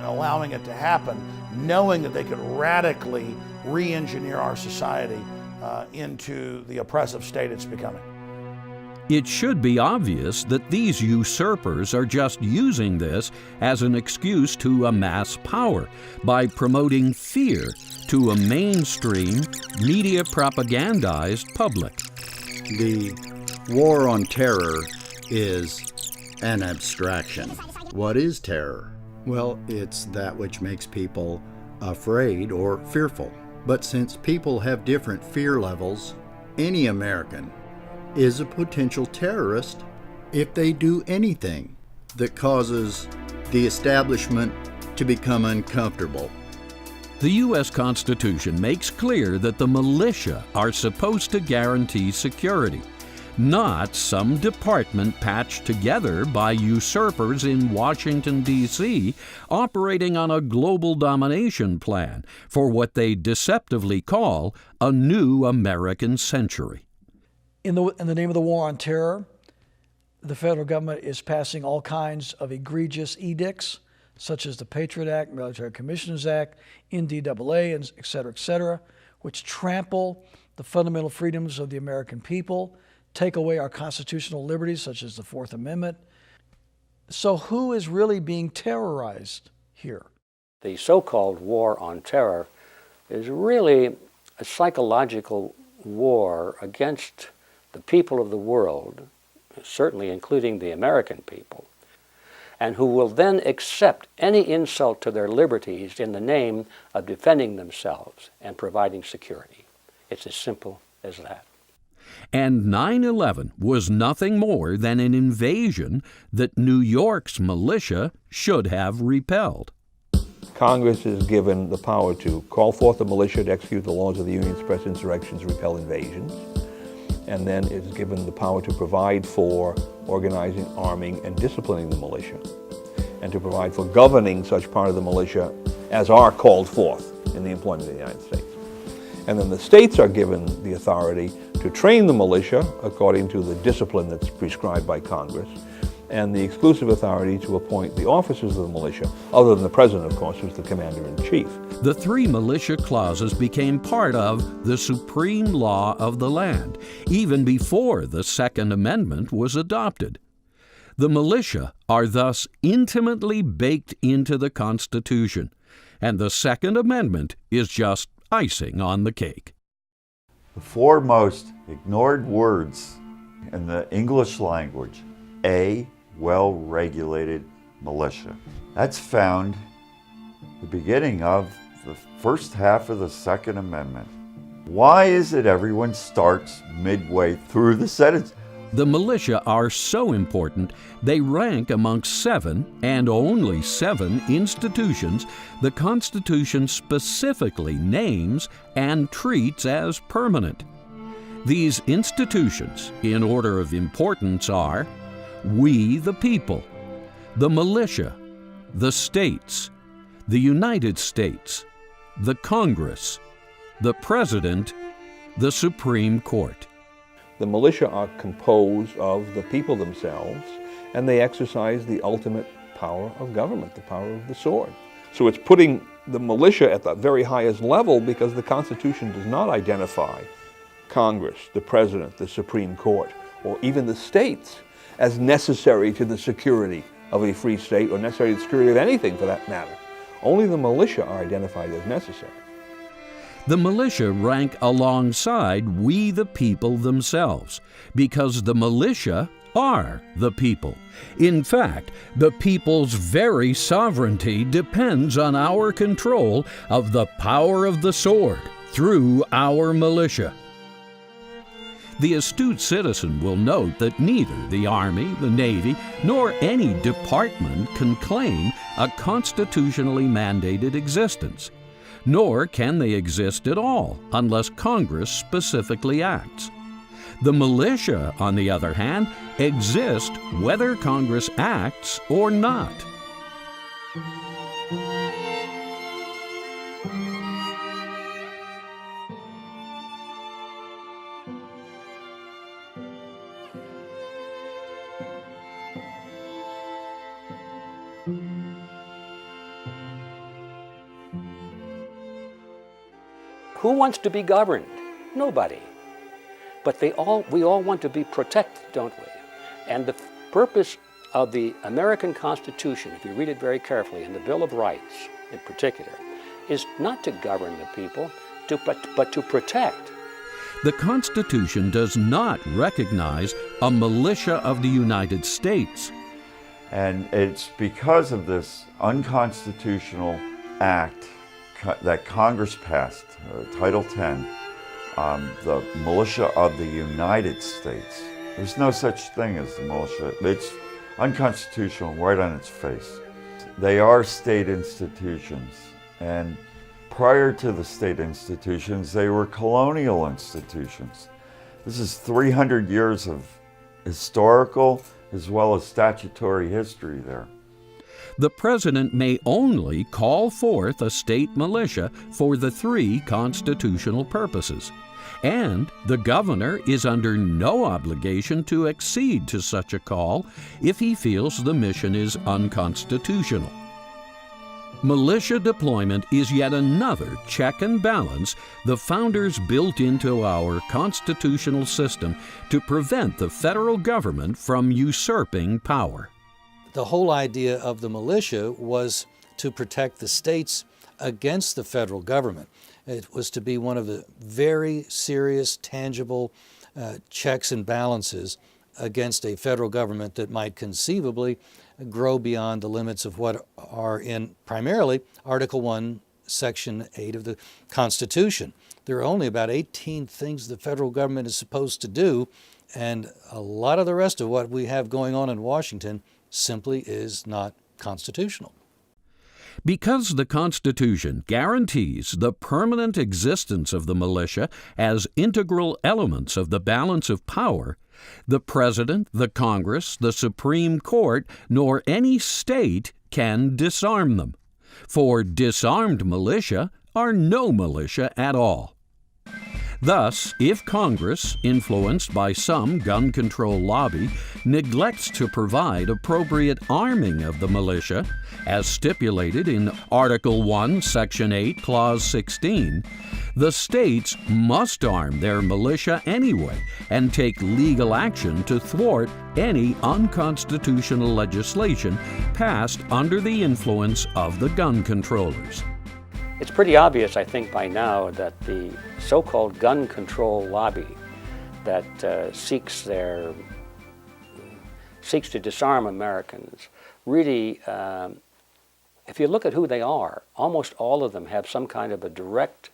allowing it to happen, knowing that they could radically re-engineer our society into the oppressive state it's becoming. It should be obvious that these usurpers are just using this as an excuse to amass power by promoting fear to a mainstream, media propagandized public. The war on terror is an abstraction. What is terror? Well, it's that which makes people afraid or fearful. But since people have different fear levels, any American is a potential terrorist if they do anything that causes the establishment to become uncomfortable. The U.S. Constitution makes clear that the militia are supposed to guarantee security, not some department patched together by usurpers in Washington, D.C., operating on a global domination plan for what they deceptively call a new American century. In the name of the war on terror, the federal government is passing all kinds of egregious edicts, such as the Patriot Act, Military Commissioners Act, NDAA, and et cetera, which trample the fundamental freedoms of the American people, take away our constitutional liberties, such as the Fourth Amendment. So who is really being terrorized here? The so-called war on terror is really a psychological war against the people of the world, certainly including the American people, and who will then accept any insult to their liberties in the name of defending themselves and providing security. It's as simple as that. And 9/11 was nothing more than an invasion that New York's militia should have repelled. Congress is given the power to call forth the militia to execute the laws of the Union, suppress insurrections, repel invasions, and then is given the power to provide for organizing, arming, and disciplining the militia, and to provide for governing such part of the militia as are called forth in the employment of the United States. And then the states are given the authority to train the militia according to the discipline that's prescribed by Congress, and the exclusive authority to appoint the officers of the militia, other than the president, of course, who's the commander-in-chief. The 3 militia clauses became part of the supreme law of the land, even before the Second Amendment was adopted. The militia are thus intimately baked into the Constitution, and the Second Amendment is just icing on the cake. The 4 most ignored words in the English language: a well-regulated militia. That's found at the beginning of the first half of the Second Amendment. Why is it everyone starts midway through the sentence? The militia are so important, they rank amongst 7, and only 7, institutions the Constitution specifically names and treats as permanent. These institutions, in order of importance, are we the people, the militia, the states, the United States, the Congress, the President, the Supreme Court. The militia are composed of the people themselves, and they exercise the ultimate power of government, the power of the sword. So it's putting the militia at the very highest level, because the Constitution does not identify Congress, the President, the Supreme Court, or even the states as necessary to the security of a free state, or necessary to the security of anything for that matter. Only the militia are identified as necessary. The militia rank alongside we the people themselves, because the militia are the people. In fact, the people's very sovereignty depends on our control of the power of the sword through our militia. The astute citizen will note that neither the Army, the Navy, nor any department can claim a constitutionally mandated existence. Nor can they exist at all unless Congress specifically acts. The militia, on the other hand, exist whether Congress acts or not. Who wants to be governed? Nobody. But we all want to be protected, don't we? And the purpose of the American Constitution, if you read it very carefully, and the Bill of Rights in particular, is not to govern the people, but to protect. The Constitution does not recognize a militia of the United States. And it's because of this unconstitutional act that Congress passed, Title 10, the militia of the United States. There's no such thing as the militia. It's unconstitutional right on its face. They are state institutions, and prior to the state institutions, they were colonial institutions. This is 300 years of historical as well as statutory history there. The President may only call forth a state militia for the 3 constitutional purposes, and the Governor is under no obligation to accede to such a call if he feels the mission is unconstitutional. Militia deployment is yet another check and balance the founders built into our constitutional system to prevent the federal government from usurping power. The whole idea of the militia was to protect the states against the federal government. It was to be one of the very serious, tangible checks and balances against a federal government that might conceivably grow beyond the limits of what are in primarily Article 1, Section 8 of the Constitution. There are only about 18 things the federal government is supposed to do, and a lot of the rest of what we have going on in Washington simply is not constitutional. Because the Constitution guarantees the permanent existence of the militia as integral elements of the balance of power, the President, the Congress, the Supreme Court, nor any state can disarm them. For disarmed militia are no militia at all. Thus, if Congress, influenced by some gun control lobby, neglects to provide appropriate arming of the militia, as stipulated in Article 1, Section 8, Clause 16, the states must arm their militia anyway and take legal action to thwart any unconstitutional legislation passed under the influence of the gun controllers. It's pretty obvious, I think, by now that the so-called gun control lobby that seeks to disarm Americans really, if you look at who they are, almost all of them have some kind of a direct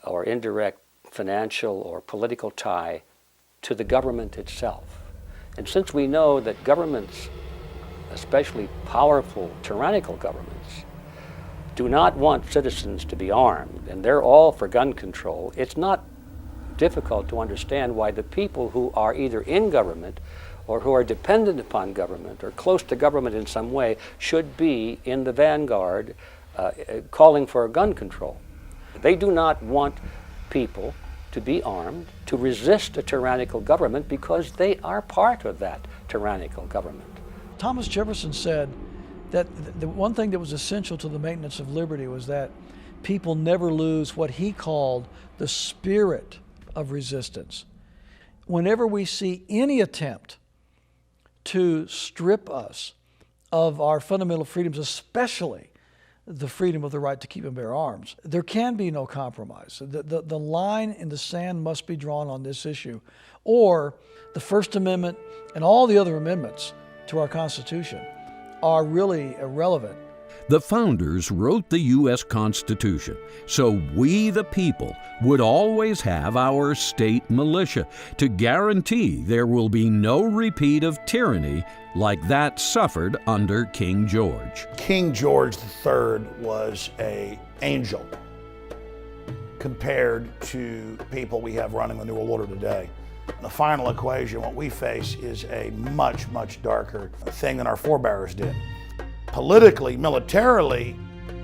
or indirect financial or political tie to the government itself. And since we know that governments, especially powerful, tyrannical governments, do not want citizens to be armed, and they're all for gun control, it's not difficult to understand why the people who are either in government or who are dependent upon government or close to government in some way should be in the vanguard calling for gun control. They do not want people to be armed to resist a tyrannical government because they are part of that tyrannical government. Thomas Jefferson said that the one thing that was essential to the maintenance of liberty was that people never lose what he called the spirit of resistance. Whenever we see any attempt to strip us of our fundamental freedoms, especially the freedom of the right to keep and bear arms, there can be no compromise. The line in the sand must be drawn on this issue, or the First Amendment and all the other amendments to our Constitution are really irrelevant. The founders wrote the U.S. Constitution so we, the people, would always have our state militia to guarantee there will be no repeat of tyranny like that suffered under King George. King George III was an angel compared to people we have running the New World Order today. The final equation, what we face, is a much, much darker thing than our forebears did. Politically, militarily,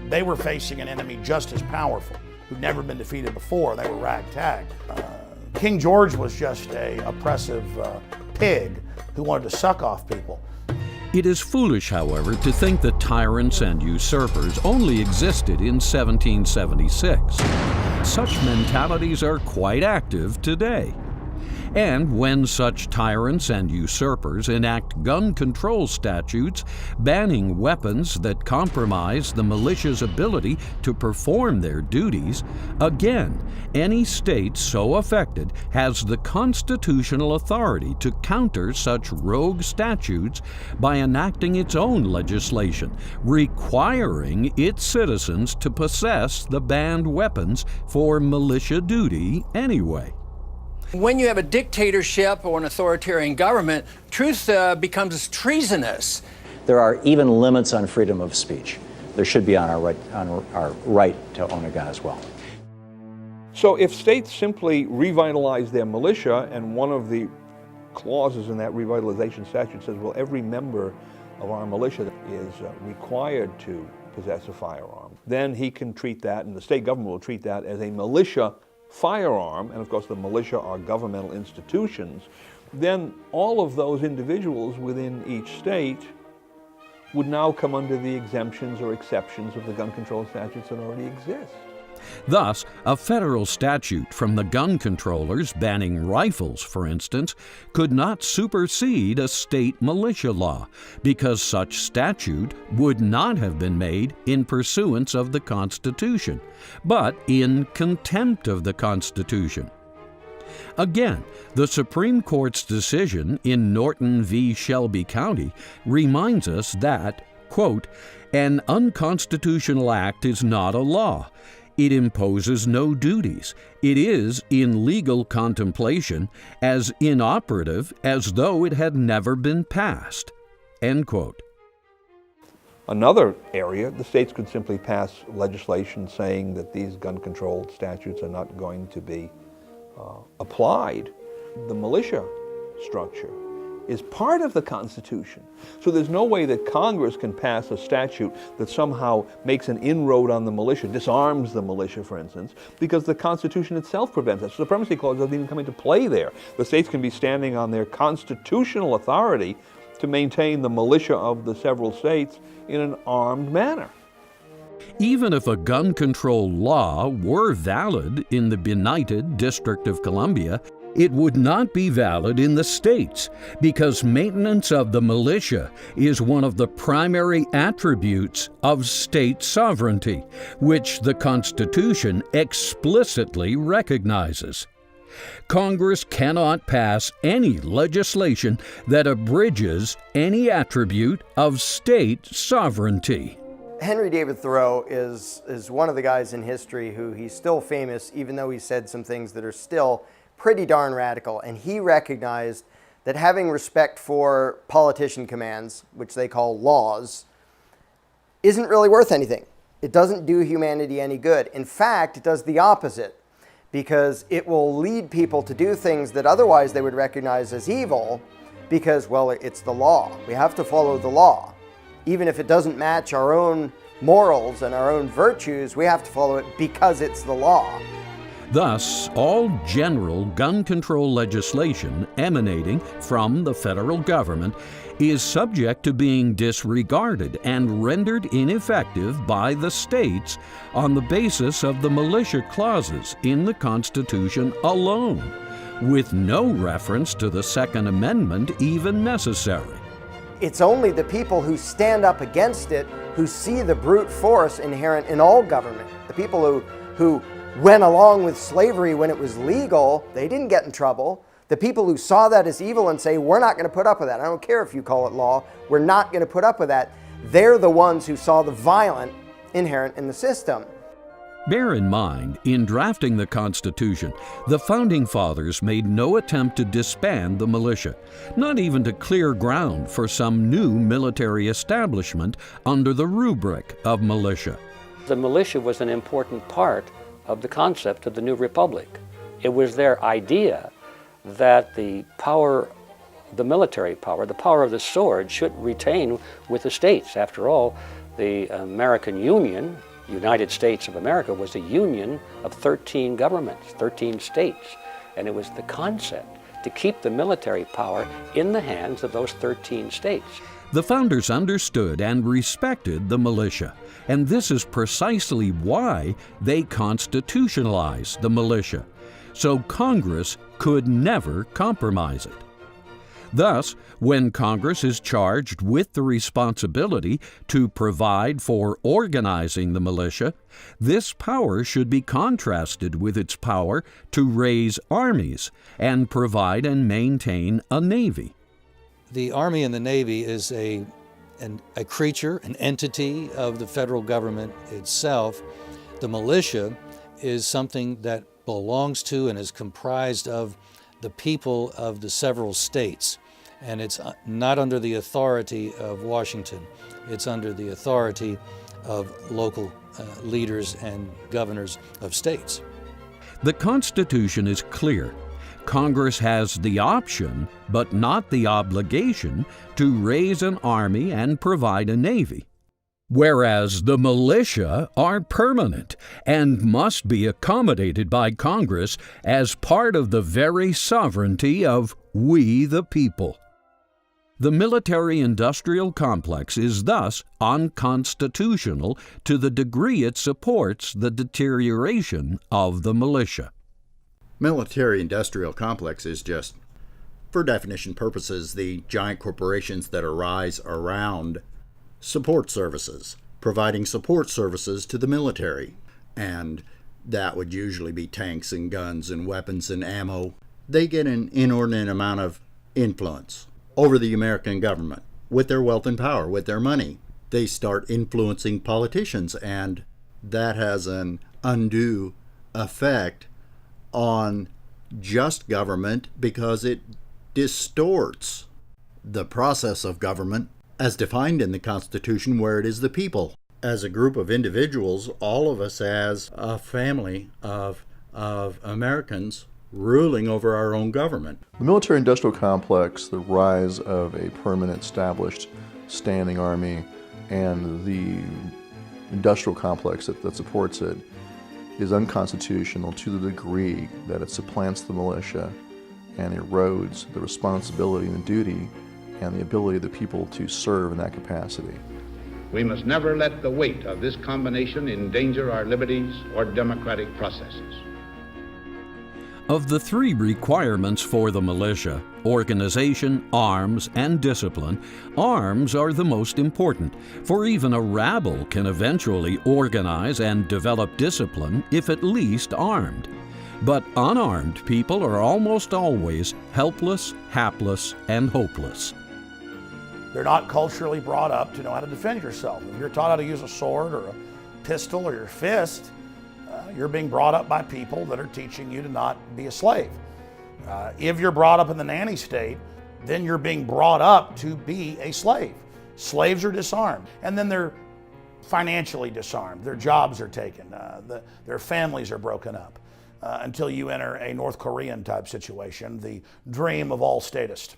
they were facing an enemy just as powerful, who'd never been defeated before. They were ragtag. King George was just an oppressive pig who wanted to suck off people. It is foolish, however, to think that tyrants and usurpers only existed in 1776. Such mentalities are quite active today. And when such tyrants and usurpers enact gun control statutes banning weapons that compromise the militia's ability to perform their duties, again, any state so affected has the constitutional authority to counter such rogue statutes by enacting its own legislation, requiring its citizens to possess the banned weapons for militia duty anyway. When you have a dictatorship or an authoritarian government, truth becomes treasonous. There are even limits on freedom of speech. There should be on our right to own a gun as well. So if states simply revitalize their militia, and one of the clauses in that revitalization statute says, well, every member of our militia is required to possess a firearm, then he can treat that, and the state government will treat that as a militia firearm, and of course the militia are governmental institutions, then all of those individuals within each state would now come under the exemptions or exceptions of the gun control statutes that already exist. Thus, a federal statute from the gun controllers banning rifles, for instance, could not supersede a state militia law, because such statute would not have been made in pursuance of the Constitution, but in contempt of the Constitution. Again, the Supreme Court's decision in Norton v. Shelby County reminds us that, quote, an unconstitutional act is not a law. It imposes no duties. It is in legal contemplation, as inoperative as though it had never been passed. End quote. Another area, the states could simply pass legislation saying that these gun-controlled statutes are not going to be applied. The militia structure is part of the Constitution. So there's no way that Congress can pass a statute that somehow makes an inroad on the militia, disarms the militia, for instance, because the Constitution itself prevents it. So the Supremacy Clause doesn't even come into play there. The states can be standing on their constitutional authority to maintain the militia of the several states in an armed manner. Even if a gun control law were valid in the benighted District of Columbia, it would not be valid in the states because maintenance of the militia is one of the primary attributes of state sovereignty, which the Constitution explicitly recognizes. Congress cannot pass any legislation that abridges any attribute of state sovereignty. Henry David Thoreau is one of the guys in history who he's still famous, even though he said some things that are still pretty darn radical. And he recognized that having respect for politician commands, which they call laws, isn't really worth anything. It doesn't do humanity any good. In fact, it does the opposite, because it will lead people to do things that otherwise they would recognize as evil because, well, it's the law. We have to follow the law. Even if it doesn't match our own morals and our own virtues, we have to follow it because it's the law. Thus, all general gun control legislation emanating from the federal government is subject to being disregarded and rendered ineffective by the states on the basis of the militia clauses in the Constitution alone, with no reference to the Second Amendment even necessary. It's only the people who stand up against it who see the brute force inherent in all government. The people who went along with slavery when it was legal, they didn't get in trouble. The people who saw that as evil and say, we're not going to put up with that. I don't care if you call it law. We're not going to put up with that. They're the ones who saw the violent inherent in the system. Bear in mind, in drafting the Constitution, the Founding Fathers made no attempt to disband the militia, not even to clear ground for some new military establishment under the rubric of militia. The militia was an important part of the concept of the new republic. It was their idea that the power, the military power, the power of the sword should retain with the states. After all, the American Union, United States of America, was a union of 13 governments, 13 states. And it was the concept to keep the military power in the hands of those 13 states. The founders understood and respected the militia, and this is precisely why they constitutionalized the militia, so Congress could never compromise it. Thus, when Congress is charged with the responsibility to provide for organizing the militia, this power should be contrasted with its power to raise armies and provide and maintain a navy. The Army and the Navy is a creature, an entity of the federal government itself. The militia is something that belongs to and is comprised of the people of the several states. And it's not under the authority of Washington. It's under the authority of local leaders and governors of states. The Constitution is clear. Congress has the option, but not the obligation, to raise an army and provide a navy, whereas the militia are permanent and must be accommodated by Congress as part of the very sovereignty of we the people. The military-industrial complex is thus unconstitutional to the degree it supports the deterioration of the militia. Military-industrial complex is just, for definition purposes, the giant corporations that arise around support services, providing support services to the military. And that would usually be tanks and guns and weapons and ammo. They get an inordinate amount of influence over the American government with their wealth and power, with their money. They start influencing politicians, and that has an undue effect on just government because it distorts the process of government as defined in the Constitution, where it is the people. As a group of individuals, all of us as a family of Americans ruling over our own government. The military-industrial complex, the rise of a permanent, established, standing army, and the industrial complex that supports it is unconstitutional to the degree that it supplants the militia and erodes the responsibility and duty and the ability of the people to serve in that capacity. We must never let the weight of this combination endanger our liberties or democratic processes. Of the three requirements for the militia, organization, arms, and discipline, arms are the most important, for even a rabble can eventually organize and develop discipline if at least armed. But unarmed people are almost always helpless, hapless, and hopeless. They're not culturally brought up to know how to defend yourself. If you're taught how to use a sword or a pistol or your fist, you're being brought up by people that are teaching you to not be a slave. If you're brought up in the nanny state, then you're being brought up to be a slave. Slaves are disarmed, and then they're financially disarmed. Their jobs are taken. Their families are broken up until you enter a North Korean type situation, the dream of all statists.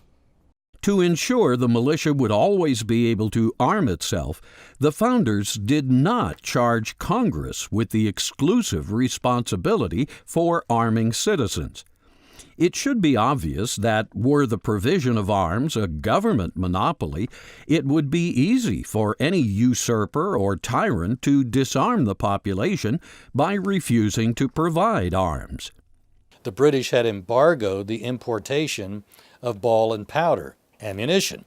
To ensure the militia would always be able to arm itself, the founders did not charge Congress with the exclusive responsibility for arming citizens. It should be obvious that were the provision of arms a government monopoly, it would be easy for any usurper or tyrant to disarm the population by refusing to provide arms. The British had embargoed the importation of ball and powder, ammunition,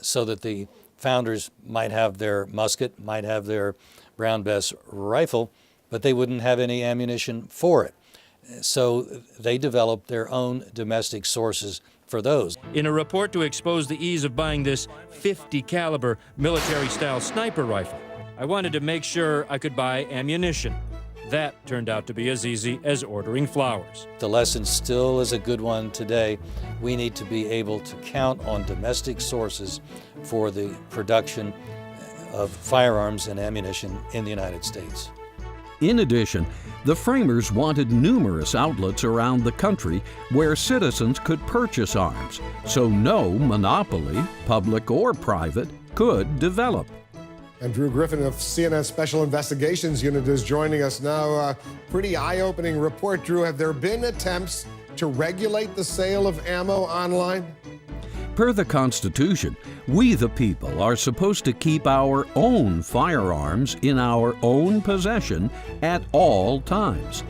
so that the founders might have their musket, might have their Brown Bess rifle, but they wouldn't have any ammunition for it. So they developed their own domestic sources for those. In a report to expose the ease of buying this 50 caliber military-style sniper rifle, I wanted to make sure I could buy ammunition. That turned out to be as easy as ordering flowers. The lesson still is a good one today. We need to be able to count on domestic sources for the production of firearms and ammunition in the United States. In addition, the framers wanted numerous outlets around the country where citizens could purchase arms, so no monopoly, public or private, could develop. And Drew Griffin of CNN Special Investigations Unit is joining us now. Pretty eye-opening report, Drew. Have there been attempts to regulate the sale of ammo online? Per the Constitution, we the people are supposed to keep our own firearms in our own possession at all times.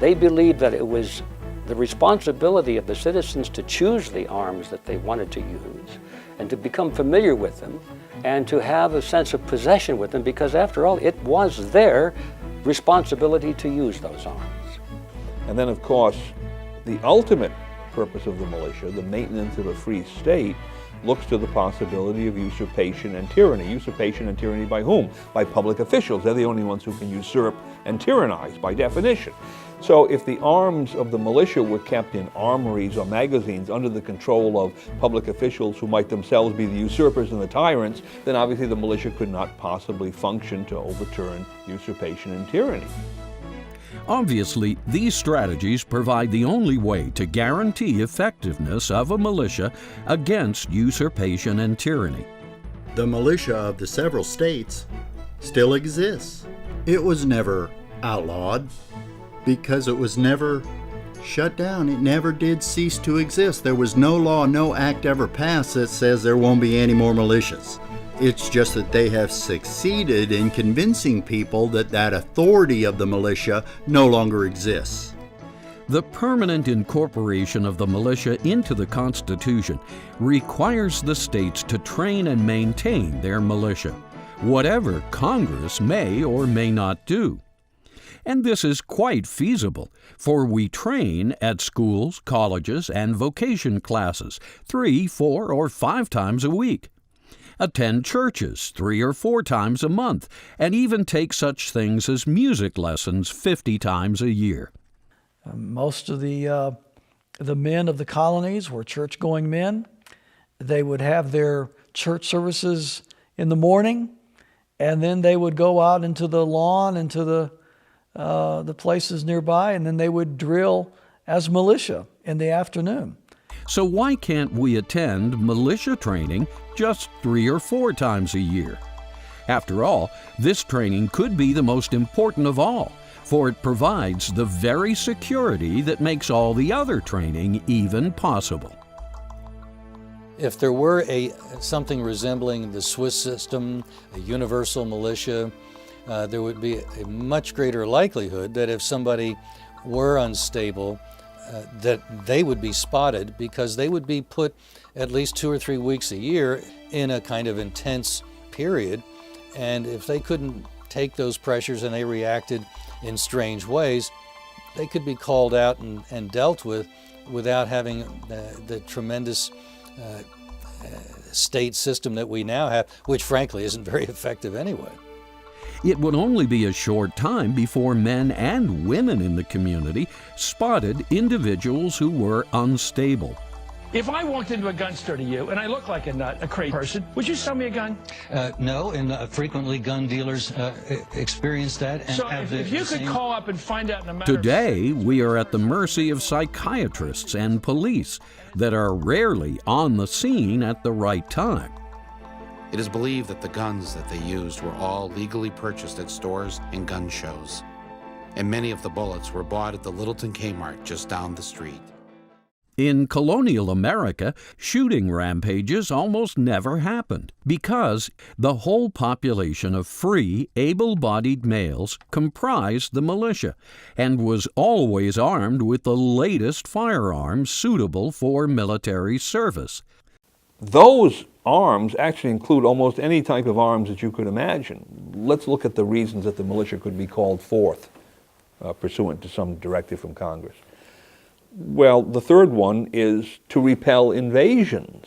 They believed that it was the responsibility of the citizens to choose the arms that they wanted to use and to become familiar with them and to have a sense of possession with them, because after all, it was their responsibility to use those arms. And then, of course, the ultimate purpose of the militia, the maintenance of a free state, looks to the possibility of usurpation and tyranny. Usurpation and tyranny by whom? By public officials. They're the only ones who can usurp and tyrannize by definition. So if the arms of the militia were kept in armories or magazines under the control of public officials who might themselves be the usurpers and the tyrants, then obviously the militia could not possibly function to overturn usurpation and tyranny. Obviously, these strategies provide the only way to guarantee effectiveness of a militia against usurpation and tyranny. The militia of the several states still exists. It was never outlawed because it was never shut down. It never did cease to exist. There was no law, no act ever passed that says there won't be any more militias. It's just that they have succeeded in convincing people that that authority of the militia no longer exists. The permanent incorporation of the militia into the Constitution requires the states to train and maintain their militia, whatever Congress may or may not do. And this is quite feasible, for we train at schools, colleges, and vocation classes 3, 4, or 5 times a week. Attend churches 3 or 4 times a month, and even take such things as music lessons 50 times a year. Most of the men of the colonies were church-going men. They would have their church services in the morning, and then they would go out into the lawn, into the places nearby, and then they would drill as militia in the afternoon. So why can't we attend militia training just 3 or 4 times a year? After all, this training could be the most important of all, for it provides the very security that makes all the other training even possible. If there were something resembling the Swiss system, a universal militia, there would be a much greater likelihood that if somebody were unstable, that they would be spotted, because they would be put at least 2 or 3 weeks a year in a kind of intense period. And if they couldn't take those pressures and they reacted in strange ways, they could be called out and dealt with without having the tremendous state system that we now have, which frankly isn't very effective anyway. It would only be a short time before men and women in the community spotted individuals who were unstable. If I walked into a gun store to you and I look like a nut, a crazy person, would you sell me a gun? No, and frequently gun dealers experience that. And so if you could call up and find out in a matter Today, we are at the mercy of psychiatrists and police that are rarely on the scene at the right time. It is believed that the guns that they used were all legally purchased at stores and gun shows, and many of the bullets were bought at the Littleton Kmart just down the street. In colonial America, shooting rampages almost never happened because the whole population of free, able-bodied males comprised the militia and was always armed with the latest firearms suitable for military service. Those arms actually include almost any type of arms that you could imagine. Let's look at the reasons that the militia could be called forth pursuant to some directive from Congress. Well, the third one is to repel invasions.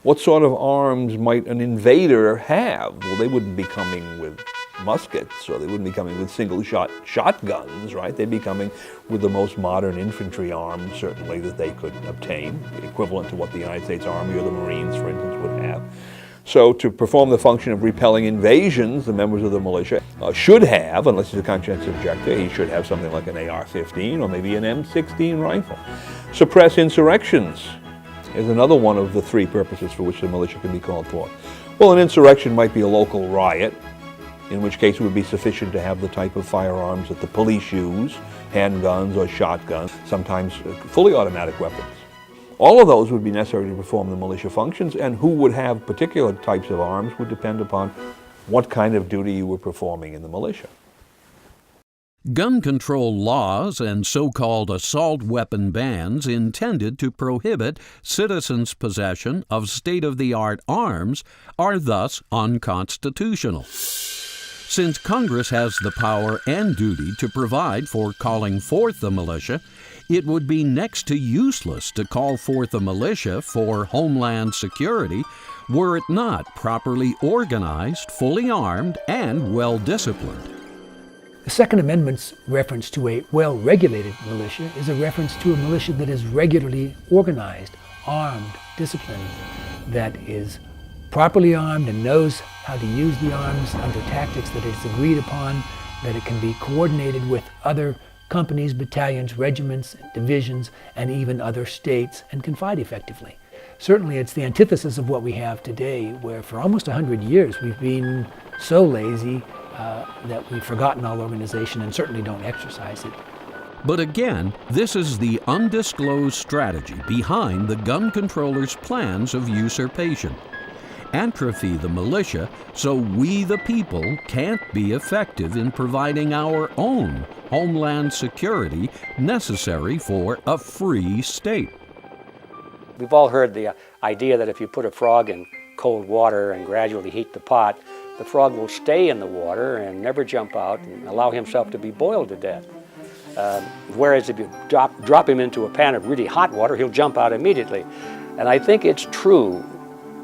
What sort of arms might an invader have? Well, they wouldn't be coming with muskets, or they wouldn't be coming with single-shot shotguns, right? They'd be coming with the most modern infantry arms, certainly, that they could obtain, equivalent to what the United States Army or the Marines, for instance, would have. So to perform the function of repelling invasions, the members of the militia should have, unless he's a conscientious objector, he should have something like an AR-15 or maybe an M16 rifle. Suppress insurrections is another one of the 3 purposes for which the militia can be called forth. Well, an insurrection might be a local riot, in which case it would be sufficient to have the type of firearms that the police use, handguns or shotguns, sometimes fully automatic weapons. All of those would be necessary to perform the militia functions, and who would have particular types of arms would depend upon what kind of duty you were performing in the militia. Gun control laws and so-called assault weapon bans intended to prohibit citizens' possession of state-of-the-art arms are thus unconstitutional. Since Congress has the power and duty to provide for calling forth the militia, it would be next to useless to call forth a militia for homeland security were it not properly organized, fully armed, and well-disciplined. The Second Amendment's reference to a well-regulated militia is a reference to a militia that is regularly organized, armed, disciplined, that is properly armed and knows how to use the arms under tactics that is agreed upon, that it can be coordinated with other companies, battalions, regiments, divisions, and even other states, and can fight effectively. Certainly it's the antithesis of what we have today, where for almost 100 years we've been so lazy that we've forgotten all organization and certainly don't exercise it. But again, this is the undisclosed strategy behind the gun controllers' plans of usurpation. Atrophy the militia so we the people can't be effective in providing our own homeland security necessary for a free state. We've all heard the idea that if you put a frog in cold water and gradually heat the pot, the frog will stay in the water and never jump out and allow himself to be boiled to death. Whereas if you drop him into a pan of really hot water, he'll jump out immediately. And I think it's true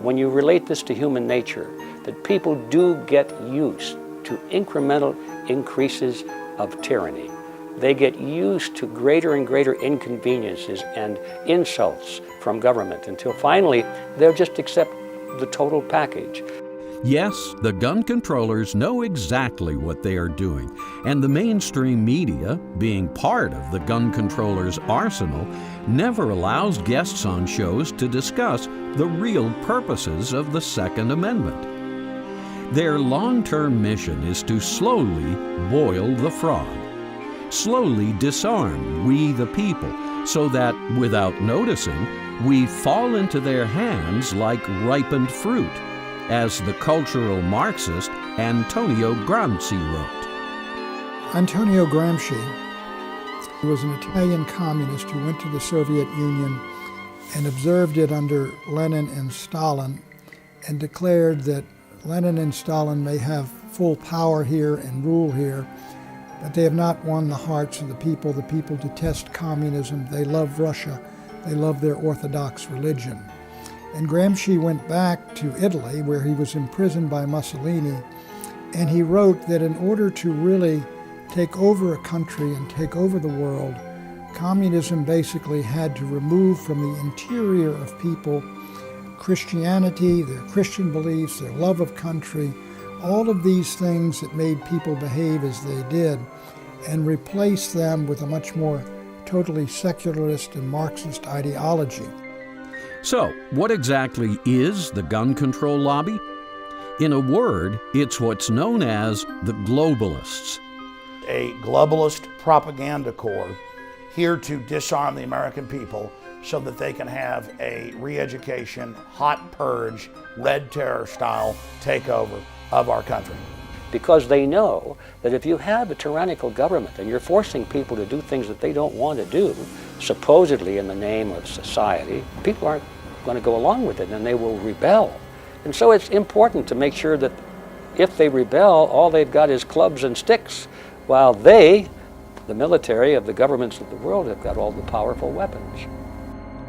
when you relate this to human nature, that people do get used to incremental increases of tyranny. They get used to greater and greater inconveniences and insults from government until finally they'll just accept the total package. Yes, the gun controllers know exactly what they are doing, and the mainstream media, being part of the gun controllers' arsenal, never allows guests on shows to discuss the real purposes of the Second Amendment. Their long-term mission is to slowly boil the frog, slowly disarm we the people, so that, without noticing, we fall into their hands like ripened fruit, as the cultural Marxist Antonio Gramsci wrote. Antonio Gramsci was an Italian communist who went to the Soviet Union and observed it under Lenin and Stalin and declared that Lenin and Stalin may have full power here and rule here, but they have not won the hearts of the people. The people detest communism. They love Russia. They love their Orthodox religion. And Gramsci went back to Italy, where he was imprisoned by Mussolini, and he wrote that in order to really take over a country and take over the world, communism basically had to remove from the interior of people Christianity, their Christian beliefs, their love of country, all of these things that made people behave as they did, and replace them with a much more totally secularist and Marxist ideology. So, what exactly is the gun control lobby? In a word, it's what's known as the globalists. A globalist propaganda corps here to disarm the American people so that they can have a re-education, hot purge, red terror style takeover of our country. Because they know that if you have a tyrannical government and you're forcing people to do things that they don't want to do, supposedly in the name of society, people aren't going to go along with it and they will rebel. And so it's important to make sure that if they rebel, all they've got is clubs and sticks, while they, the military of the governments of the world, have got all the powerful weapons.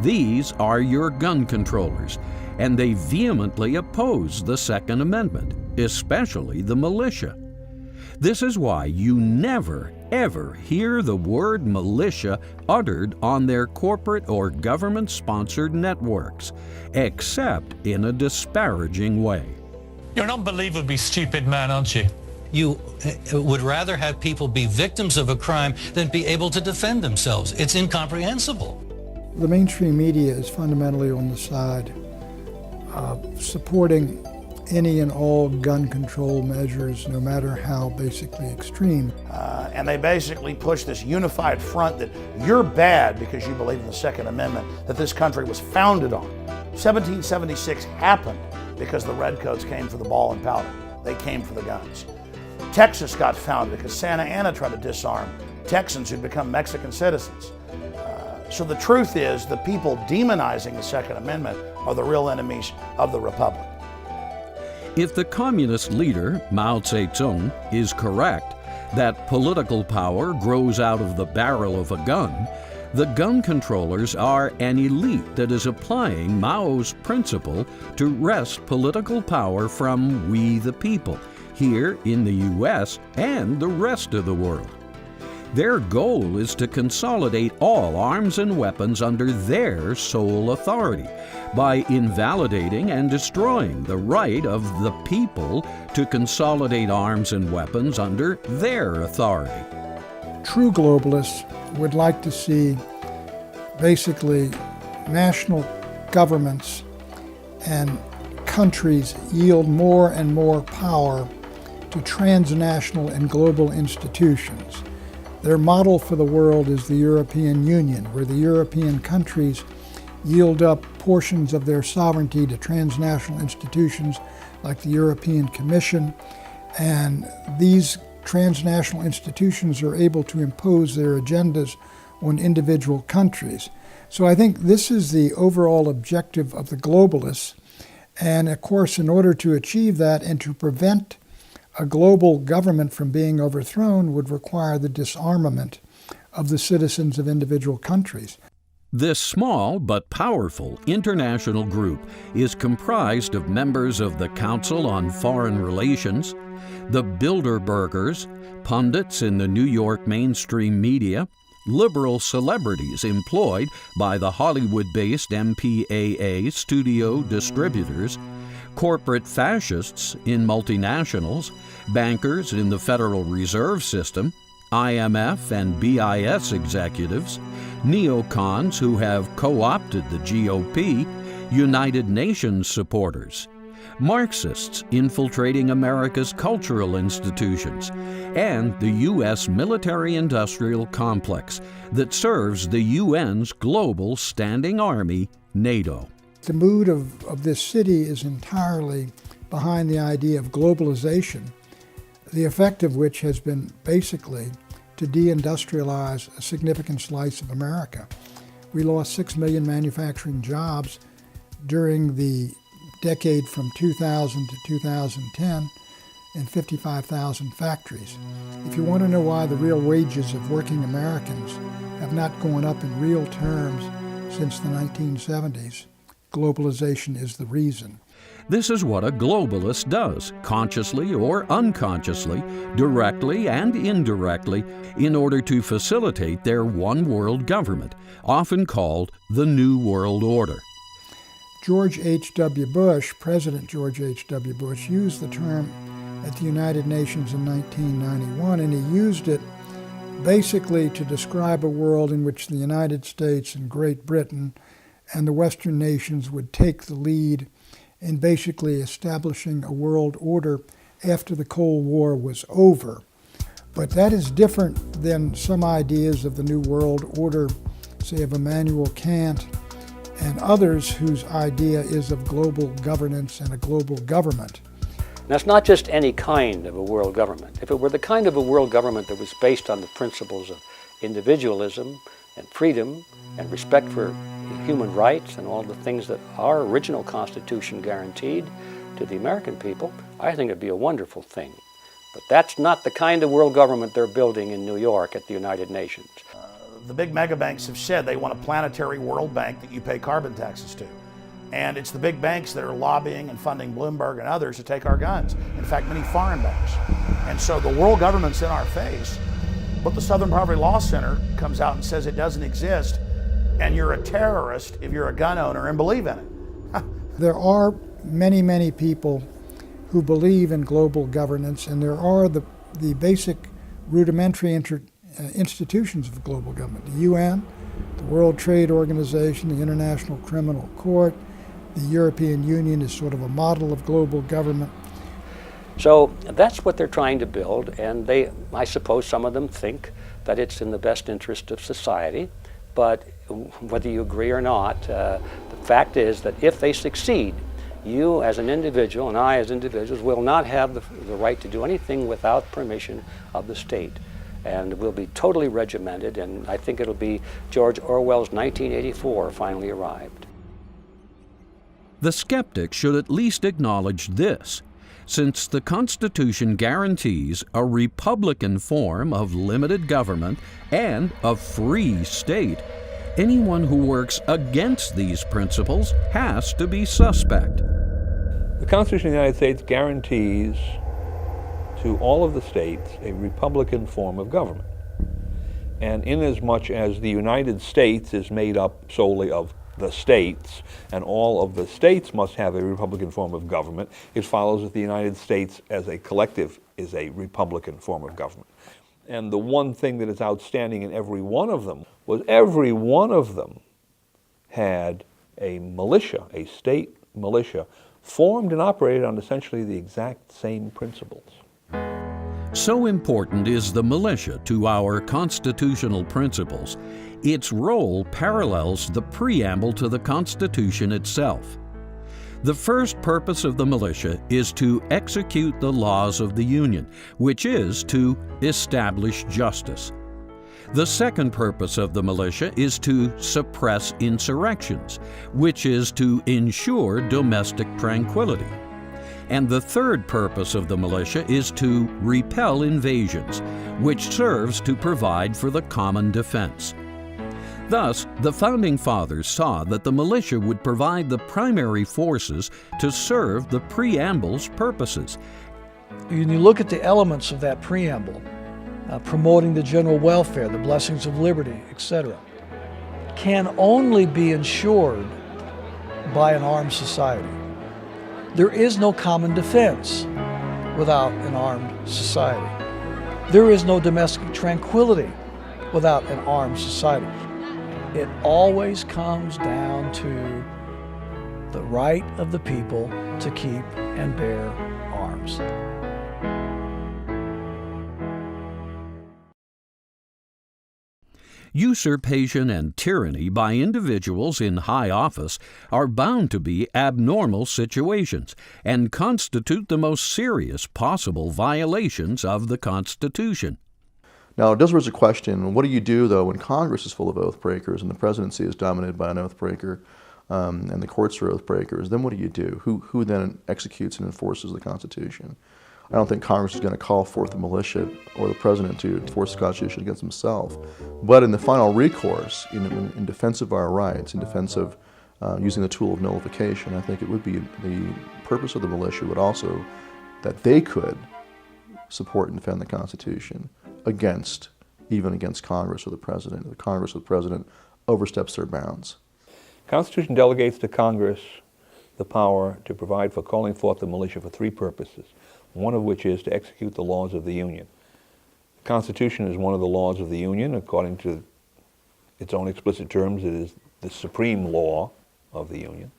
These are your gun controllers, and they vehemently oppose the Second Amendment, especially the militia. This is why you never, ever hear the word militia uttered on their corporate or government-sponsored networks, except in a disparaging way. You're an unbelievably stupid man, aren't you? You would rather have people be victims of a crime than be able to defend themselves. It's incomprehensible. The mainstream media is fundamentally on the side of supporting any and all gun control measures, no matter how basically extreme. And they basically push this unified front that you're bad because you believe in the Second Amendment that this country was founded on. 1776 happened because the Redcoats came for the ball and powder. They came for the guns. Texas got founded because Santa Anna tried to disarm Texans who'd become Mexican citizens. So the truth is, the people demonizing the Second Amendment are the real enemies of the Republic. If the communist leader, Mao Zedong, is correct that political power grows out of the barrel of a gun, the gun controllers are an elite that is applying Mao's principle to wrest political power from we the people, here in the U.S. and the rest of the world. Their goal is to consolidate all arms and weapons under their sole authority by invalidating and destroying the right of the people to consolidate arms and weapons under their authority. True globalists would like to see basically national governments and countries yield more and more power to transnational and global institutions. Their model for the world is the European Union, where the European countries yield up portions of their sovereignty to transnational institutions like the European Commission, and these transnational institutions are able to impose their agendas on individual countries. So I think this is the overall objective of the globalists, and of course in order to achieve that and to prevent a global government from being overthrown would require the disarmament of the citizens of individual countries. This small but powerful international group is comprised of members of the Council on Foreign Relations, the Bilderbergers, pundits in the New York mainstream media, liberal celebrities employed by the Hollywood-based MPAA studio distributors, corporate fascists in multinationals, bankers in the Federal Reserve System, IMF and BIS executives, neocons who have co-opted the GOP, United Nations supporters, Marxists infiltrating America's cultural institutions, and the U.S. military-industrial complex that serves the UN's global standing army, NATO. The mood of this city is entirely behind the idea of globalization, the effect of which has been basically to deindustrialize a significant slice of America. We lost 6 million manufacturing jobs during the decade from 2000 to 2010 and 55,000 factories. If you want to know why the real wages of working Americans have not gone up in real terms since the 1970s, globalization is the reason. This is what a globalist does, consciously or unconsciously, directly and indirectly, in order to facilitate their one-world government, often called the New World Order. George H.W. Bush, President George H.W. Bush, used the term at the United Nations in 1991, and he used it basically to describe a world in which the United States and Great Britain and the Western nations would take the lead in basically establishing a world order after the Cold War was over. But that is different than some ideas of the New World Order, say of Immanuel Kant and others whose idea is of global governance and a global government. Now, it's not just any kind of a world government. If it were the kind of a world government that was based on the principles of individualism and freedom and respect for human rights and all the things that our original Constitution guaranteed to the American people, I think it'd be a wonderful thing. But that's not the kind of world government they're building in New York at the United Nations. The big mega banks have said they want a planetary world bank that you pay carbon taxes to. And it's the big banks that are lobbying and funding Bloomberg and others to take our guns. In fact, many foreign banks. And so the world government's in our face, but the Southern Poverty Law Center comes out and says it doesn't exist, and you're a terrorist if you're a gun owner and believe in it. There are many, many people who believe in global governance, and there are the basic rudimentary institutions of global government. The UN, the World Trade Organization, the International Criminal Court, the European Union is sort of a model of global government. So that's what they're trying to build, and I suppose some of them think that it's in the best interest of society, but whether you agree or not, the fact is that if they succeed, you as an individual and I as individuals will not have the right to do anything without permission of the state. And we'll be totally regimented, and I think it'll be George Orwell's 1984 finally arrived. The skeptic should at least acknowledge this. Since the Constitution guarantees a republican form of limited government and a free state, anyone who works against these principles has to be suspect. The Constitution of the United States guarantees to all of the states a republican form of government. And inasmuch as the United States is made up solely of the states, and all of the states must have a republican form of government, it follows that the United States as a collective is a republican form of government. And the one thing that is outstanding in every one of them was every one of them had a militia, a state militia, formed and operated on essentially the exact same principles. So important is the militia to our constitutional principles, its role parallels the preamble to the Constitution itself. The first purpose of the militia is to execute the laws of the Union, which is to establish justice. The second purpose of the militia is to suppress insurrections, which is to ensure domestic tranquility. And the third purpose of the militia is to repel invasions, which serves to provide for the common defense. Thus, the Founding Fathers saw that the militia would provide the primary forces to serve the preamble's purposes. When you look at the elements of that preamble, promoting the general welfare, the blessings of liberty, etc., can only be ensured by an armed society. There is no common defense without an armed society. There is no domestic tranquility without an armed society. It always comes down to the right of the people to keep and bear arms. Usurpation and tyranny by individuals in high office are bound to be abnormal situations and constitute the most serious possible violations of the Constitution. Now, it does raise a question, what do you do, though, when Congress is full of oath breakers and the presidency is dominated by an oath breaker and the courts are oath breakers? Then what do you do? Who then executes and enforces the Constitution? I don't think Congress is going to call forth the militia or the president to enforce the Constitution against himself. But in the final recourse, in defense of our rights, in defense of using the tool of nullification, I think it would be the purpose of the militia would also that they could support and defend the Constitution even against Congress or the President. The Congress or the President oversteps their bounds. The Constitution delegates to Congress the power to provide for calling forth the militia for three purposes, one of which is to execute the laws of the Union. The Constitution is one of the laws of the Union. According to its own explicit terms, it is the supreme law of the Union.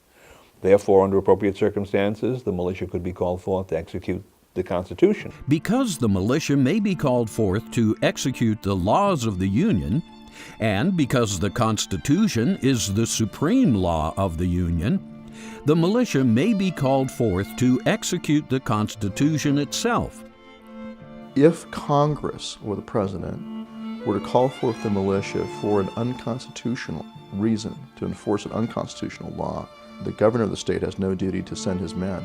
Therefore, under appropriate circumstances, the militia could be called forth to execute the Constitution. Because the militia may be called forth to execute the laws of the Union, and because the Constitution is the supreme law of the Union, the militia may be called forth to execute the Constitution itself. If Congress or the President were to call forth the militia for an unconstitutional reason, to enforce an unconstitutional law, the governor of the state has no duty to send his men.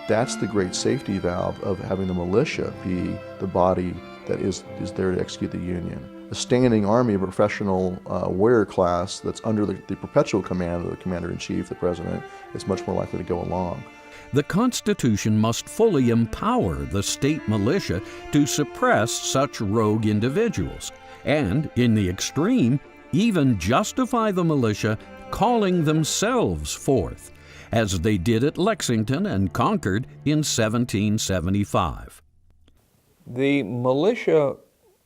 That's the great safety valve of having the militia be the body that is there to execute the Union. A standing army, a professional warrior class that's under the perpetual command of the Commander-in-Chief, the President, is much more likely to go along. The Constitution must fully empower the state militia to suppress such rogue individuals, and, in the extreme, even justify the militia calling themselves forth, as they did at Lexington and Concord in 1775. The militia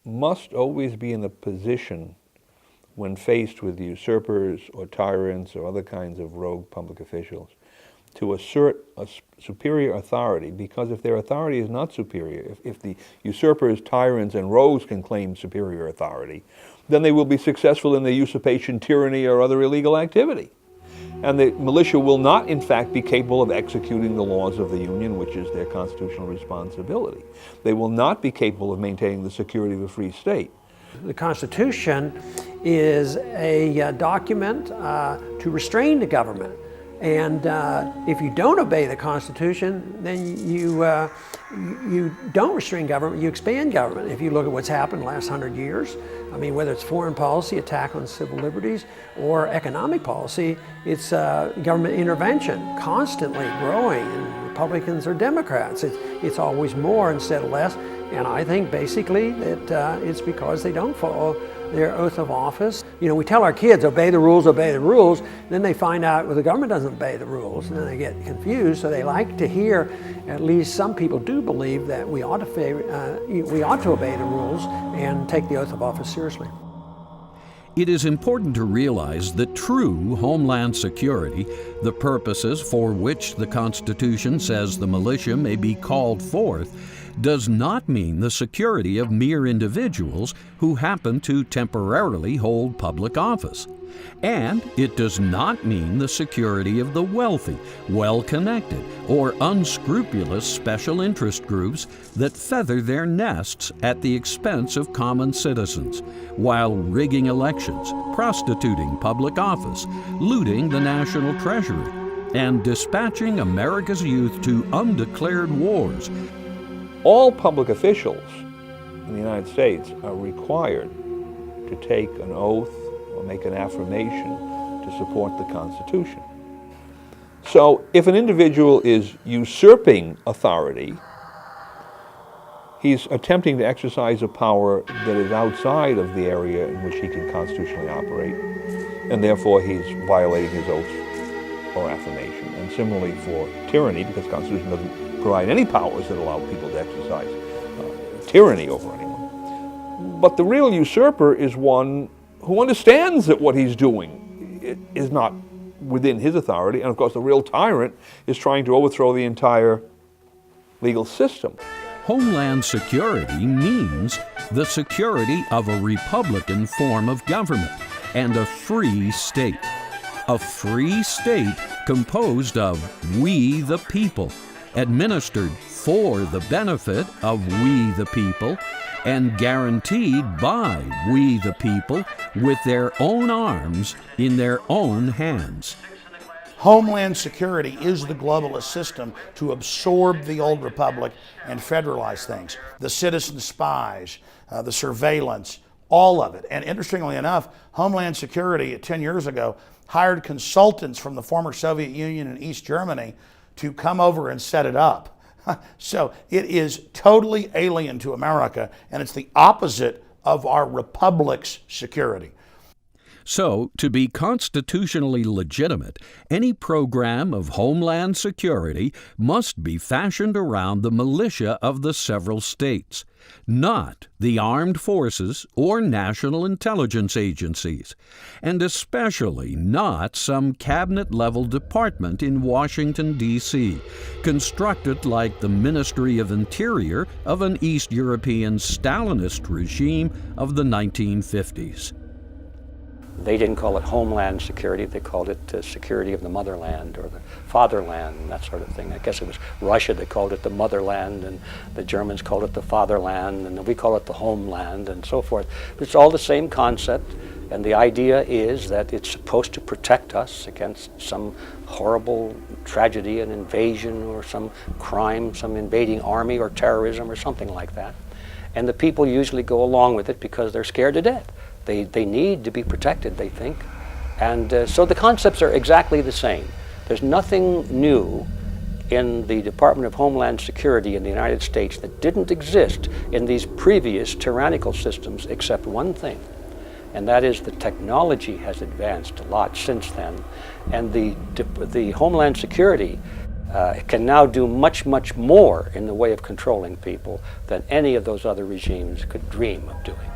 must always be in a position, when faced with usurpers or tyrants or other kinds of rogue public officials, to assert a superior authority, because if their authority is not superior, if the usurpers, tyrants, and rogues can claim superior authority, then they will be successful in their usurpation, tyranny, or other illegal activity. And the militia will not, in fact, be capable of executing the laws of the Union, which is their constitutional responsibility. They will not be capable of maintaining the security of a free state. The Constitution is a document to restrain the government. And if you don't obey the Constitution, then you don't restrain government, you expand government. If you look at what's happened in the last 100 years, I mean, whether it's foreign policy, attack on civil liberties, or economic policy, it's government intervention, constantly growing, and Republicans or Democrats. It's always more instead of less, and I think basically that it's because they don't follow their oath of office. You know, we tell our kids, obey the rules, then they find out, well, the government doesn't obey the rules, and then they get confused, so they like to hear, at least some people do believe that we ought to obey the rules and take the oath of office seriously. It is important to realize that true homeland security, the purposes for which the Constitution says the militia may be called forth, does not mean the security of mere individuals who happen to temporarily hold public office. And it does not mean the security of the wealthy, well-connected, or unscrupulous special interest groups that feather their nests at the expense of common citizens, while rigging elections, prostituting public office, looting the national treasury, and dispatching America's youth to undeclared wars. All public officials in the United States are required to take an oath or make an affirmation to support the Constitution. So if an individual is usurping authority, he's attempting to exercise a power that is outside of the area in which he can constitutionally operate, and therefore he's violating his oath or affirmation. And similarly for tyranny, because the Constitution doesn't provide any powers that allow people to exercise tyranny over anyone. But the real usurper is one who understands that what he's doing is not within his authority, and of course the real tyrant is trying to overthrow the entire legal system. Homeland security means the security of a republican form of government and a free state. A free state composed of we the people, administered for the benefit of we the people, and guaranteed by we the people with their own arms in their own hands. Homeland security is the globalist system to absorb the old republic and federalize things. The citizen spies, the surveillance, all of it. And interestingly enough, Homeland Security 10 years ago hired consultants from the former Soviet Union and East Germany to come over and set it up. So it is totally alien to America, and it's the opposite of our republic's security. So, to be constitutionally legitimate, any program of homeland security must be fashioned around the militia of the several states, not the armed forces or national intelligence agencies, and especially not some cabinet-level department in Washington, D.C., constructed like the Ministry of Interior of an East European Stalinist regime of the 1950s. They didn't call it Homeland Security, they called it Security of the Motherland or the Fatherland, that sort of thing. I guess it was Russia that called it the Motherland, and the Germans called it the Fatherland, and we call it the Homeland, and so forth. But it's all the same concept, and the idea is that it's supposed to protect us against some horrible tragedy, an invasion, or some crime, some invading army or terrorism or something like that. And the people usually go along with it because they're scared to death. They need to be protected, they think. And so the concepts are exactly the same. There's nothing new in the Department of Homeland Security in the United States that didn't exist in these previous tyrannical systems except one thing, and that is the technology has advanced a lot since then. And the Homeland Security can now do much, much more in the way of controlling people than any of those other regimes could dream of doing.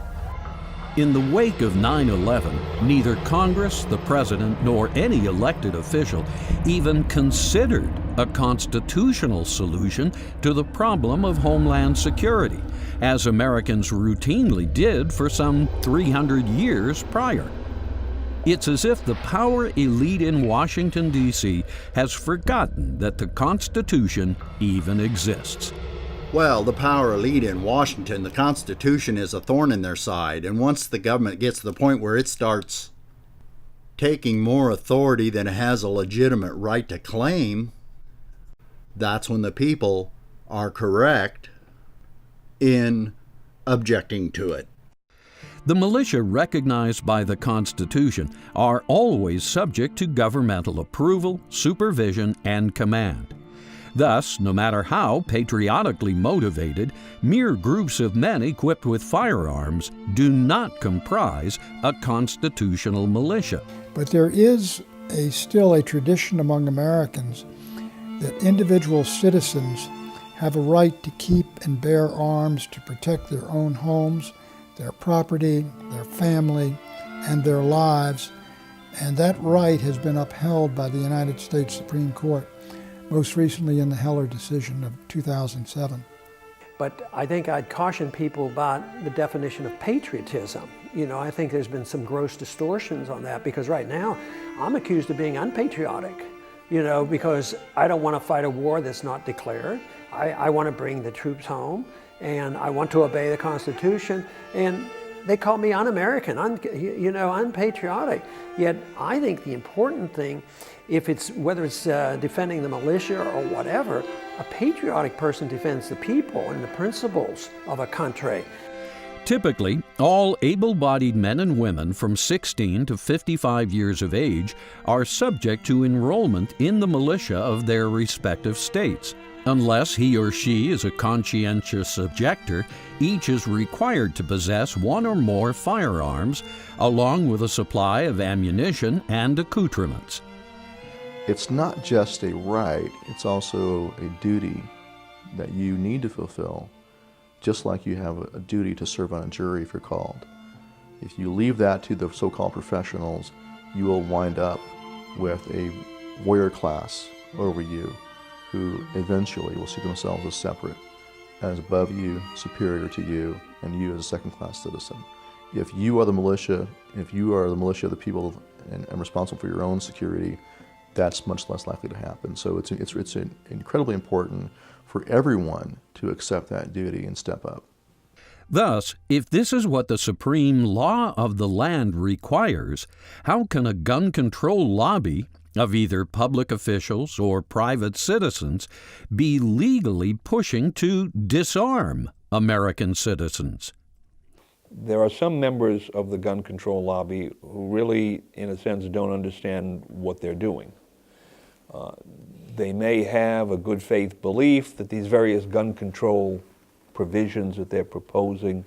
In the wake of 9/11, neither Congress, the President, nor any elected official even considered a constitutional solution to the problem of homeland security, as Americans routinely did for some 300 years prior. It's as if the power elite in Washington, D.C. has forgotten that the Constitution even exists. Well, the power elite in Washington, the Constitution is a thorn in their side, and once the government gets to the point where it starts taking more authority than it has a legitimate right to claim, that's when the people are correct in objecting to it. The militia recognized by the Constitution are always subject to governmental approval, supervision, and command. Thus, no matter how patriotically motivated, mere groups of men equipped with firearms do not comprise a constitutional militia. But there is still a tradition among Americans that individual citizens have a right to keep and bear arms to protect their own homes, their property, their family, and their lives, and that right has been upheld by the United States Supreme Court, most recently in the Heller decision of 2007. But I think I'd caution people about the definition of patriotism. You know, I think there's been some gross distortions on that, because right now I'm accused of being unpatriotic, you know, because I don't want to fight a war that's not declared. I want to bring the troops home, and I want to obey the Constitution, and they call me un-American, unpatriotic. Yet I think the important thing, whether it's defending the militia or whatever, a patriotic person defends the people and the principles of a country. Typically, all able-bodied men and women from 16 to 55 years of age are subject to enrollment in the militia of their respective states. Unless he or she is a conscientious objector, each is required to possess one or more firearms, along with a supply of ammunition and accoutrements. it's not just a right, it's also a duty that you need to fulfill, just like you have a duty to serve on a jury if you're called. If you leave that to the so-called professionals, you will wind up with a warrior class over you who eventually will see themselves as separate, as above you, superior to you, and you as a second-class citizen. If you are the militia, if you are the militia of the people and responsible for your own security, that's much less likely to happen. So it's incredibly important for everyone to accept that duty and step up. Thus, if this is what the supreme law of the land requires, how can a gun control lobby of either public officials or private citizens be legally pushing to disarm American citizens? There are some members of the gun control lobby who really, in a sense, don't understand what they're doing. They may have a good faith belief that these various gun control provisions that they're proposing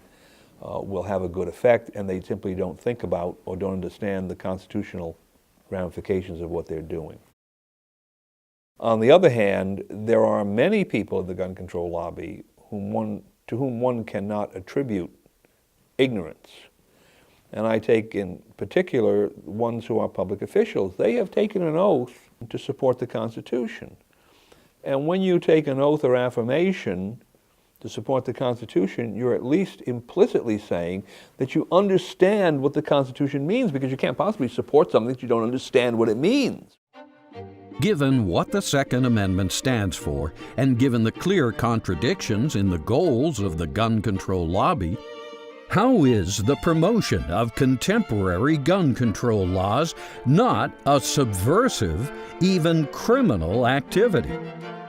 will have a good effect, and they simply don't think about or don't understand the constitutional ramifications of what they're doing. On the other hand, there are many people in the gun control lobby to whom one cannot attribute ignorance. And I take in particular ones who are public officials. They have taken an oath to support the Constitution. And when you take an oath or affirmation to support the Constitution, you're at least implicitly saying that you understand what the Constitution means, because you can't possibly support something that you don't understand what it means. Given what the Second Amendment stands for, and given the clear contradictions in the goals of the gun control lobby, how is the promotion of contemporary gun control laws not a subversive, even criminal activity?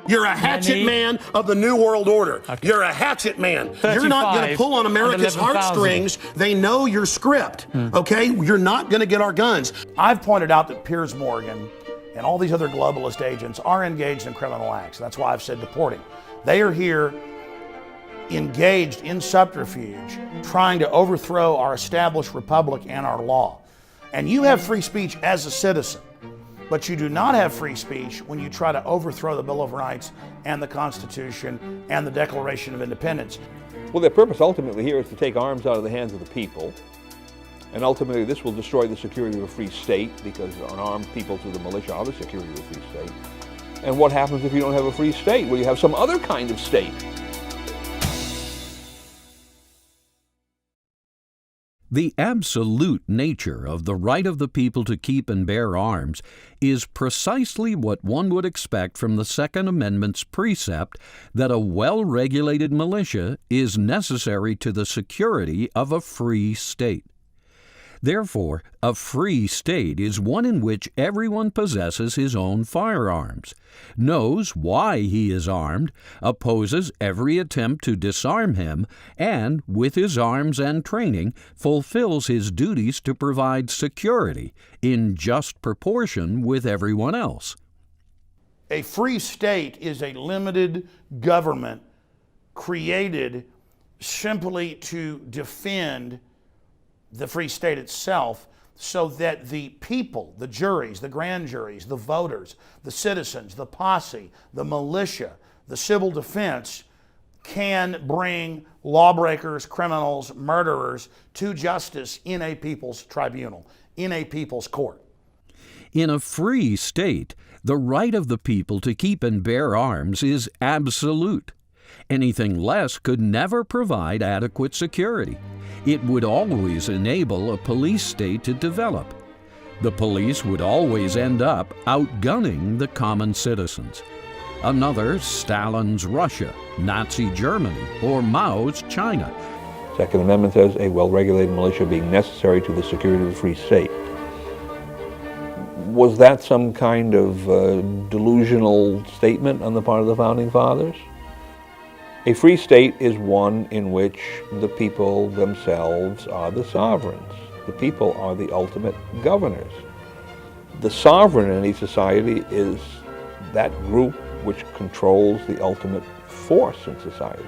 You're a hatchet man of the New World Order. Okay. You're a hatchet man. You're not going to pull on America's heartstrings. They know your script, okay? You're not going to get our guns. I've pointed out that Piers Morgan and all these other globalist agents are engaged in criminal acts. That's why I've said deporting. They are here engaged in subterfuge, trying to overthrow our established republic and our law. And you have free speech as a citizen, but you do not have free speech when you try to overthrow the Bill of Rights and the Constitution and the Declaration of Independence. Well, their purpose ultimately here is to take arms out of the hands of the people. And ultimately this will destroy the security of a free state, because unarmed people through the militia are the security of a free state. And what happens if you don't have a free state? Well, you have some other kind of state. The absolute nature of the right of the people to keep and bear arms is precisely what one would expect from the Second Amendment's precept that a well-regulated militia is necessary to the security of a free state. Therefore, a free state is one in which everyone possesses his own firearms, knows why he is armed, opposes every attempt to disarm him, and, with his arms and training, fulfills his duties to provide security in just proportion with everyone else. A free state is a limited government created simply to defend the free state itself, so that the people, the juries, the grand juries, the voters, the citizens, the posse, the militia, the civil defense can bring lawbreakers, criminals, murderers to justice in a people's tribunal, in a people's court. In a free state, the right of the people to keep and bear arms is absolute. Anything less could never provide adequate security. It would always enable a police state to develop. The police would always end up outgunning the common citizens. Another Stalin's Russia, Nazi Germany, or Mao's China. Second Amendment says a well-regulated militia being necessary to the security of a free state. Was that some kind of delusional statement on the part of the Founding Fathers? A free state is one in which the people themselves are the sovereigns. The people are the ultimate governors. The sovereign in any society is that group which controls the ultimate force in society.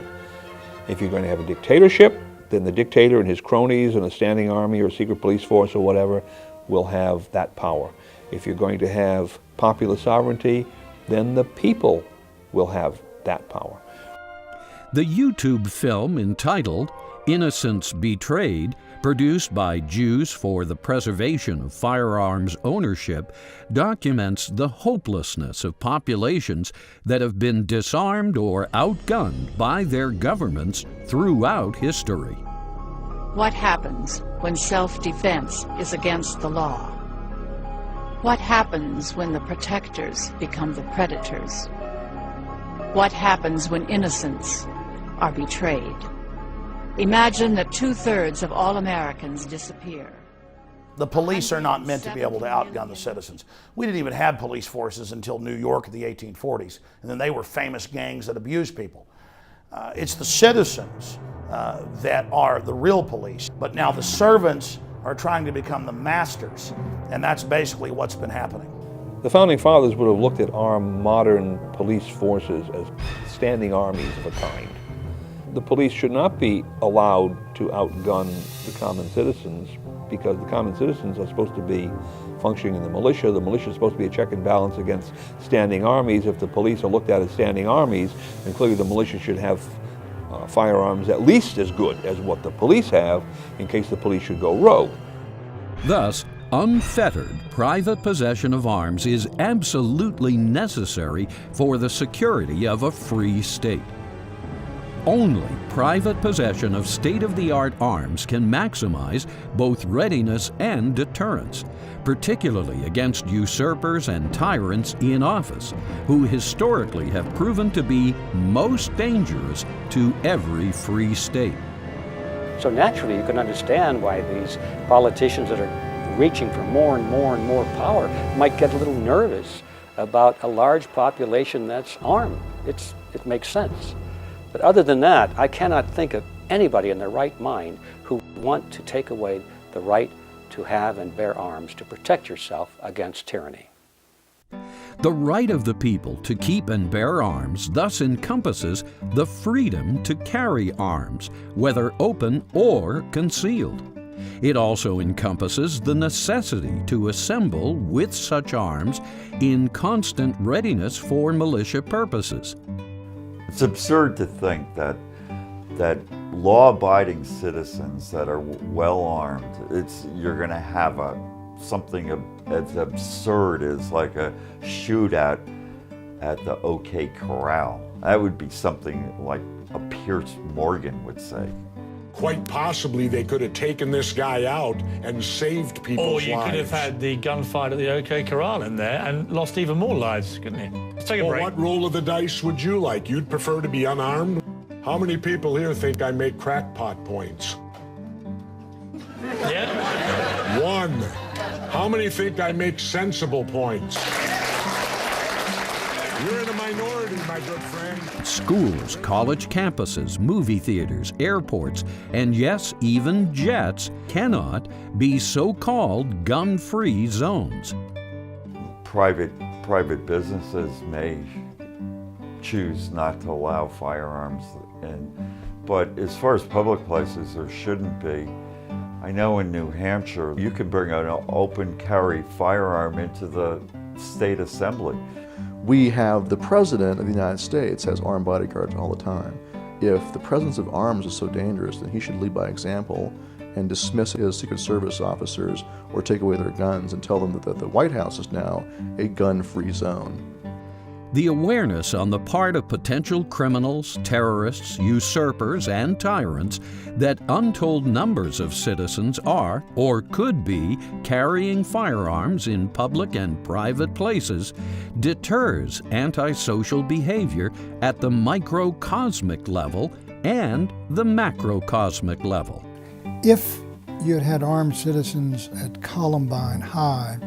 If you're going to have a dictatorship, then the dictator and his cronies and a standing army or secret police force or whatever will have that power. If you're going to have popular sovereignty, then the people will have that power. The YouTube film entitled Innocents Betrayed, produced by Jews for the Preservation of Firearms Ownership, documents the hopelessness of populations that have been disarmed or outgunned by their governments throughout history. What happens when self-defense is against the law? What happens when the protectors become the predators? What happens when innocents are betrayed? Imagine that 2/3 of all Americans disappear. The police are not meant to be able to outgun the citizens. We didn't even have police forces until New York in the 1840s, and then they were famous gangs that abused people. It's the citizens that are the real police, but now the servants are trying to become the masters, and that's basically what's been happening. The Founding Fathers would have looked at our modern police forces as standing armies of a kind. The police should not be allowed to outgun the common citizens, because the common citizens are supposed to be functioning in the militia. The militia is supposed to be a check and balance against standing armies. If the police are looked at as standing armies, then clearly the militia should have firearms at least as good as what the police have in case the police should go rogue. Thus, unfettered private possession of arms is absolutely necessary for the security of a free state. Only private possession of state-of-the-art arms can maximize both readiness and deterrence, particularly against usurpers and tyrants in office, who historically have proven to be most dangerous to every free state. So naturally, you can understand why these politicians that are reaching for more and more and more power might get a little nervous about a large population that's armed. It makes sense. But other than that, I cannot think of anybody in their right mind who want to take away the right to have and bear arms to protect yourself against tyranny. The right of the people to keep and bear arms thus encompasses the freedom to carry arms, whether open or concealed. It also encompasses the necessity to assemble with such arms in constant readiness for militia purposes. It's absurd to think that law-abiding citizens that are well-armed, you're going to have something as absurd as like a shootout at the OK Corral. That would be something like a Pierce Morgan would say. Quite possibly they could have taken this guy out and saved people's lives. Or you could have had the gunfight at the OK Corral in there and lost even more lives, couldn't you? Let's take a break. What roll of the dice would you like? You'd prefer to be unarmed? How many people here think I make crackpot points? Yeah. 1. How many think I make sensible points? You're in a minority, my good friend. Schools, college campuses, movie theaters, airports, and yes, even jets cannot be so-called gun-free zones. Private businesses may choose not to allow firearms, but as far as public places, there shouldn't be. I know in New Hampshire, you can bring an open carry firearm into the state assembly. We have the President of the United States has armed bodyguards all the time. If the presence of arms is so dangerous, then he should lead by example and dismiss his Secret Service officers or take away their guns and tell them that the White House is now a gun-free zone. The awareness on the part of potential criminals, terrorists, usurpers, and tyrants that untold numbers of citizens are, or could be, carrying firearms in public and private places deters antisocial behavior at the microcosmic level and the macrocosmic level. If you had had armed citizens at Columbine High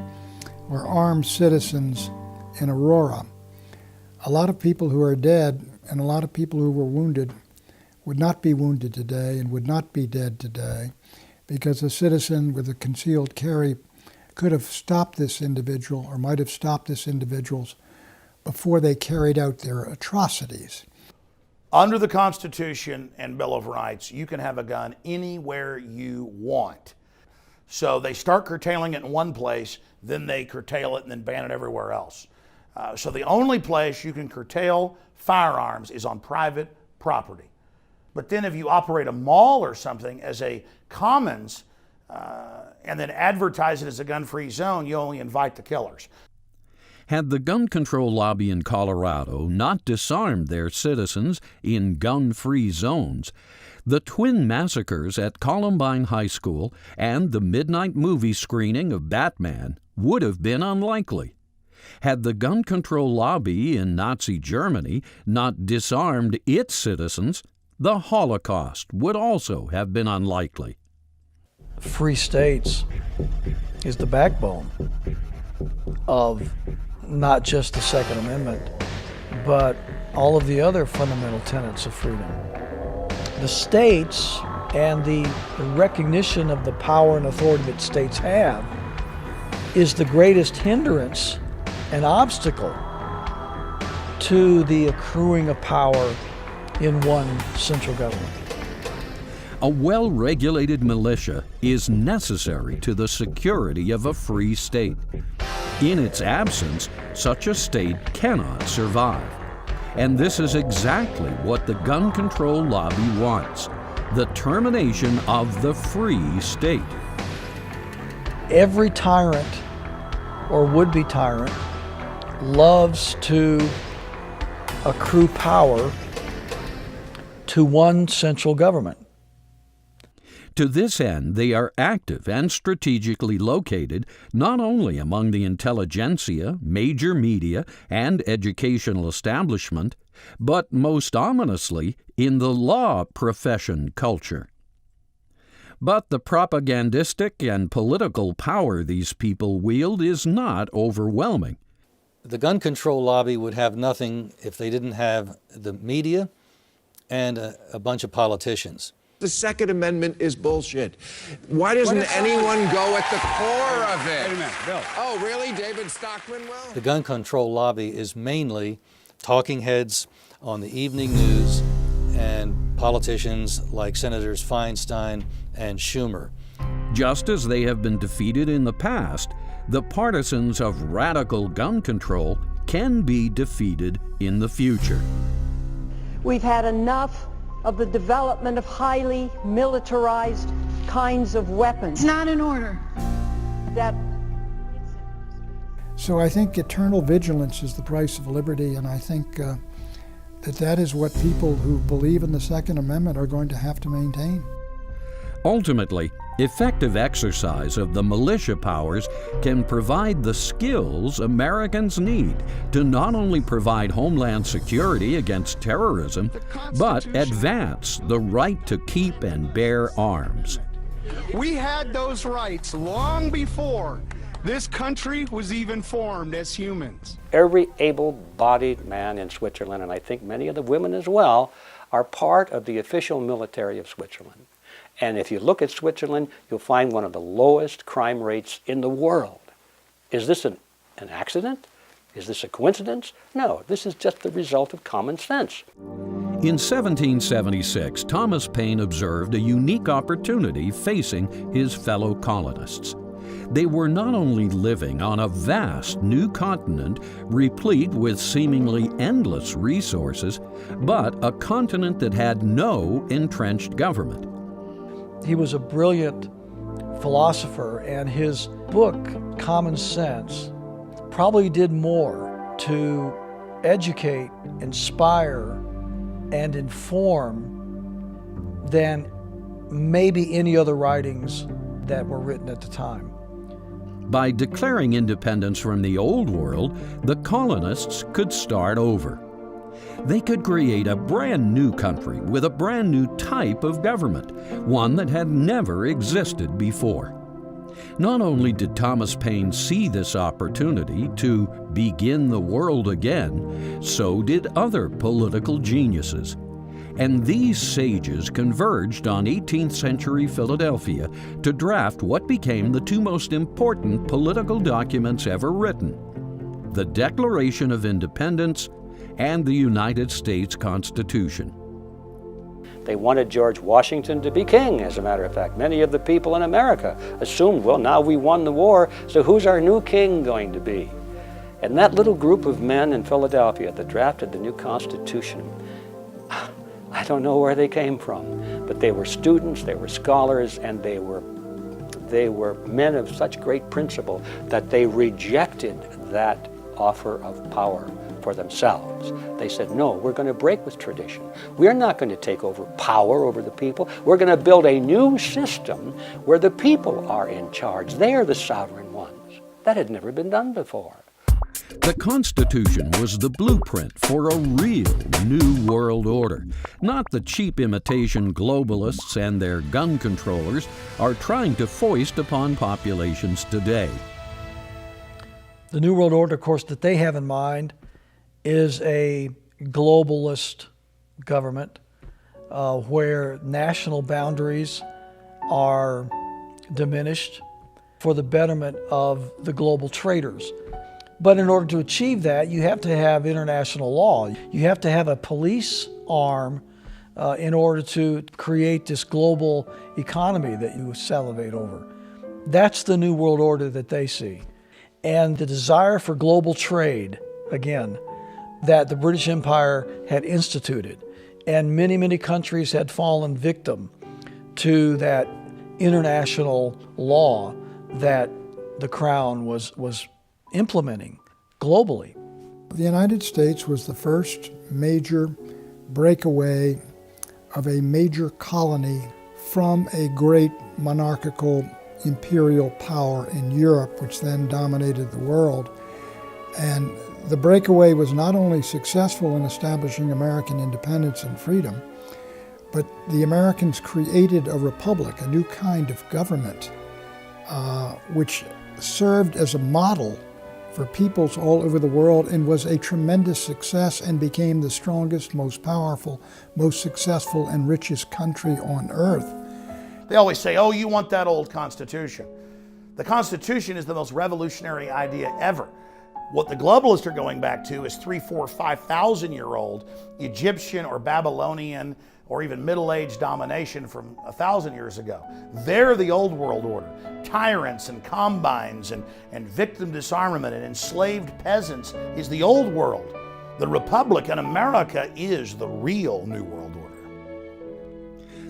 or armed citizens in Aurora, a lot of people who are dead and a lot of people who were wounded would not be wounded today and would not be dead today because a citizen with a concealed carry could have stopped this individual or might have stopped this individuals before they carried out their atrocities. Under the Constitution and Bill of Rights, you can have a gun anywhere you want. So they start curtailing it in one place, then they curtail it and then ban it everywhere else. So the only place you can curtail firearms is on private property. But then if you operate a mall or something as a commons and then advertise it as a gun-free zone, you only invite the killers. Had the gun control lobby in Colorado not disarmed their citizens in gun-free zones, the twin massacres at Columbine High School and the midnight movie screening of Batman would have been unlikely. Had the gun control lobby in Nazi Germany not disarmed its citizens, the Holocaust would also have been unlikely. Free states is the backbone of not just the Second Amendment, but all of the other fundamental tenets of freedom. The states and the recognition of the power and authority that states have is the greatest hindrance and obstacle to the accruing of power in one central government. A well-regulated militia is necessary to the security of a free state. In its absence, such a state cannot survive. And this is exactly what the gun control lobby wants: the termination of the free state. Every tyrant or would-be tyrant loves to accrue power to one central government. To this end, they are active and strategically located not only among the intelligentsia, major media, and educational establishment, but most ominously in the law profession culture. But the propagandistic and political power these people wield is not overwhelming. The gun control lobby would have nothing if they didn't have the media and a bunch of politicians. The Second Amendment is bullshit. Why doesn't anyone go at the core of it? Wait a minute, Bill. Oh, really? David Stockman? Well, The gun control lobby is mainly talking heads on the evening news and politicians like Senators Feinstein and Schumer. Just as they have been defeated in the past, the partisans of radical gun control can be defeated in the future. We've had enough of the development of highly militarized kinds of weapons. It's not in order. So I think eternal vigilance is the price of liberty, and I think that is what people who believe in the Second Amendment are going to have to maintain. Ultimately, effective exercise of the militia powers can provide the skills Americans need to not only provide homeland security against terrorism, but advance the right to keep and bear arms. We had those rights long before this country was even formed as humans. Every able-bodied man in Switzerland, and I think many of the women as well, are part of the official military of Switzerland. And if you look at Switzerland, you'll find one of the lowest crime rates in the world. Is this an accident? Is this a coincidence? No, this is just the result of common sense. In 1776, Thomas Paine observed a unique opportunity facing his fellow colonists. They were not only living on a vast new continent replete with seemingly endless resources, but a continent that had no entrenched government. He was a brilliant philosopher, and his book, Common Sense, probably did more to educate, inspire, and inform than maybe any other writings that were written at the time. By declaring independence from the Old World, the colonists could start over. They could create a brand new country with a brand new type of government, one that had never existed before. Not only did Thomas Paine see this opportunity to begin the world again, so did other political geniuses. And these sages converged on 18th century Philadelphia to draft what became the two most important political documents ever written: the Declaration of Independence and the United States Constitution. They wanted George Washington to be king, as a matter of fact. Many of the people in America assumed, well, now we won the war, so who's our new king going to be? And that little group of men in Philadelphia that drafted the new Constitution, I don't know where they came from, but they were students, they were scholars, and they were men of such great principle that they rejected that offer of power for themselves. They said, no, we're going to break with tradition. We're not going to take over power over the people. We're going to build a new system where the people are in charge. They are the sovereign ones. That had never been done before. The Constitution was the blueprint for a real new world order, not the cheap imitation globalists and their gun controllers are trying to foist upon populations today. The New World Order, of course, that they have in mind is a globalist government where national boundaries are diminished for the betterment of the global traders. But in order to achieve that, you have to have international law. You have to have a police arm in order to create this global economy that you salivate over. That's the New World Order that they see. And the desire for global trade, again, that the British Empire had instituted. And many, many countries had fallen victim to that international law that the Crown was implementing globally. The United States was the first major breakaway of a major colony from a great monarchical imperial power in Europe, which then dominated the world. And the breakaway was not only successful in establishing American independence and freedom, but the Americans created a republic, a new kind of government, which served as a model for peoples all over the world and was a tremendous success and became the strongest, most powerful, most successful, and richest country on earth. They always say, oh, you want that old Constitution. The Constitution is the most revolutionary idea ever. What the globalists are going back to is 3,000, 4,000, 5,000-year-old Egyptian or Babylonian or even Middle Age domination from 1,000 years ago. They're the old world order. Tyrants and combines and victim disarmament and enslaved peasants is the old world. The Republic in America is the real New World Order.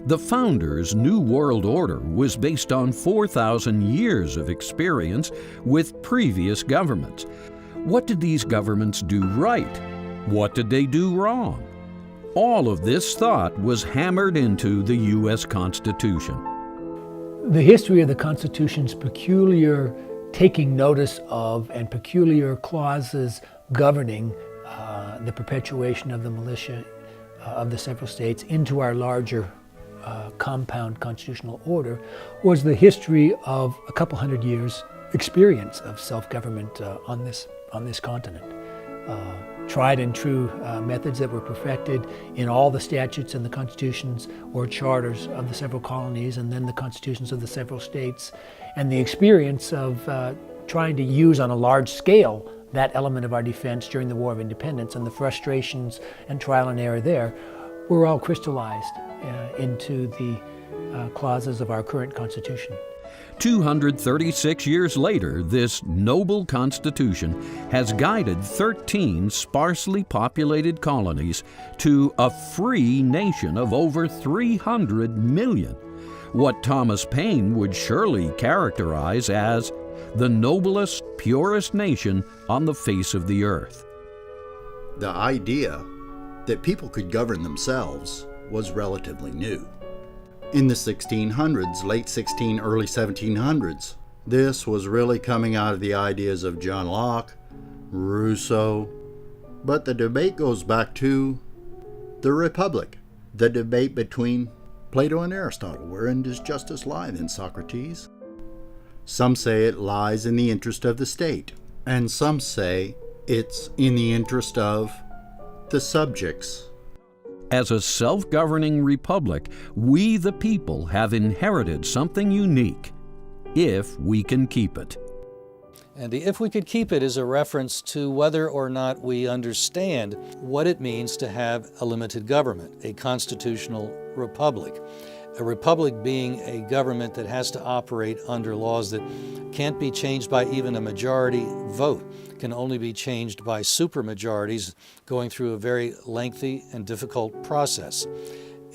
The founders' New World Order was based on 4,000 years of experience with previous governments. What did these governments do right? What did they do wrong? All of this thought was hammered into the U.S. Constitution. The history of the Constitution's peculiar taking notice of and peculiar clauses governing the perpetuation of the militia of the several states into our larger compound constitutional order was the history of a couple hundred years experience of self-government on this continent. Tried and true methods that were perfected in all the statutes and the constitutions or charters of the several colonies and then the constitutions of the several states, and the experience of trying to use on a large scale that element of our defense during the War of Independence, and the frustrations and trial and error there were all crystallized into the clauses of our current Constitution. 236 years later, this noble Constitution has guided 13 sparsely populated colonies to a free nation of over 300 million, what Thomas Paine would surely characterize as the noblest, purest nation on the face of the earth. The idea that people could govern themselves was relatively new. In the 1600s, late 1600s, early 1700s, this was really coming out of the ideas of John Locke, Rousseau. But the debate goes back to the Republic, the debate between Plato and Aristotle. Wherein does justice lie then, Socrates? Some say it lies in the interest of the state, and some say it's in the interest of the subjects. As a self-governing republic, we the people have inherited something unique, if we can keep it. And the "if we could keep it" is a reference to whether or not we understand what it means to have a limited government, a constitutional republic. A republic being a government that has to operate under laws that can't be changed by even a majority vote, can only be changed by supermajorities going through a very lengthy and difficult process.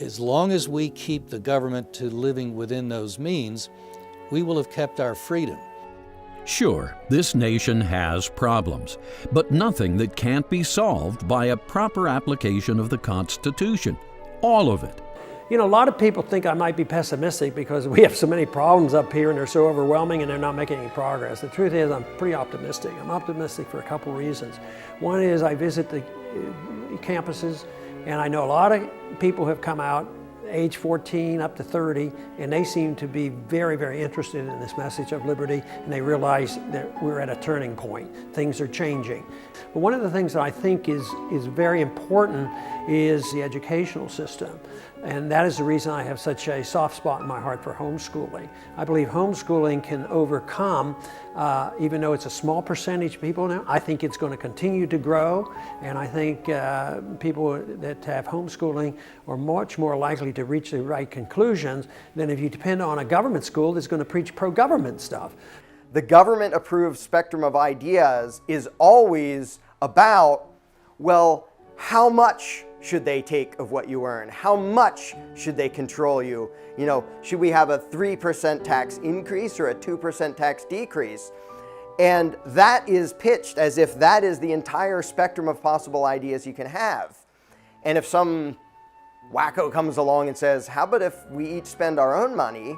As long as we keep the government to living within those means, we will have kept our freedom. Sure, this nation has problems, but nothing that can't be solved by a proper application of the Constitution. All of it. You know, a lot of people think I might be pessimistic because we have so many problems up here and they're so overwhelming and they're not making any progress. The truth is I'm pretty optimistic. I'm optimistic for a couple reasons. One is I visit the campuses and I know a lot of people have come out age 14 up to 30, and they seem to be very, very interested in this message of liberty, and they realize that we're at a turning point. Things are changing. But one of the things that I think is very important is the educational system. And that is the reason I have such a soft spot in my heart for homeschooling. I believe homeschooling can overcome, even though it's a small percentage of people now, I think it's going to continue to grow. And I think people that have homeschooling are much more likely to reach the right conclusions than if you depend on a government school that's going to preach pro-government stuff. The government-approved spectrum of ideas is always about, well, how much should they take of what you earn? How much should they control you? You know, should we have a 3% tax increase or a 2% tax decrease? And that is pitched as if that is the entire spectrum of possible ideas you can have. And if some wacko comes along and says, how about if we each spend our own money?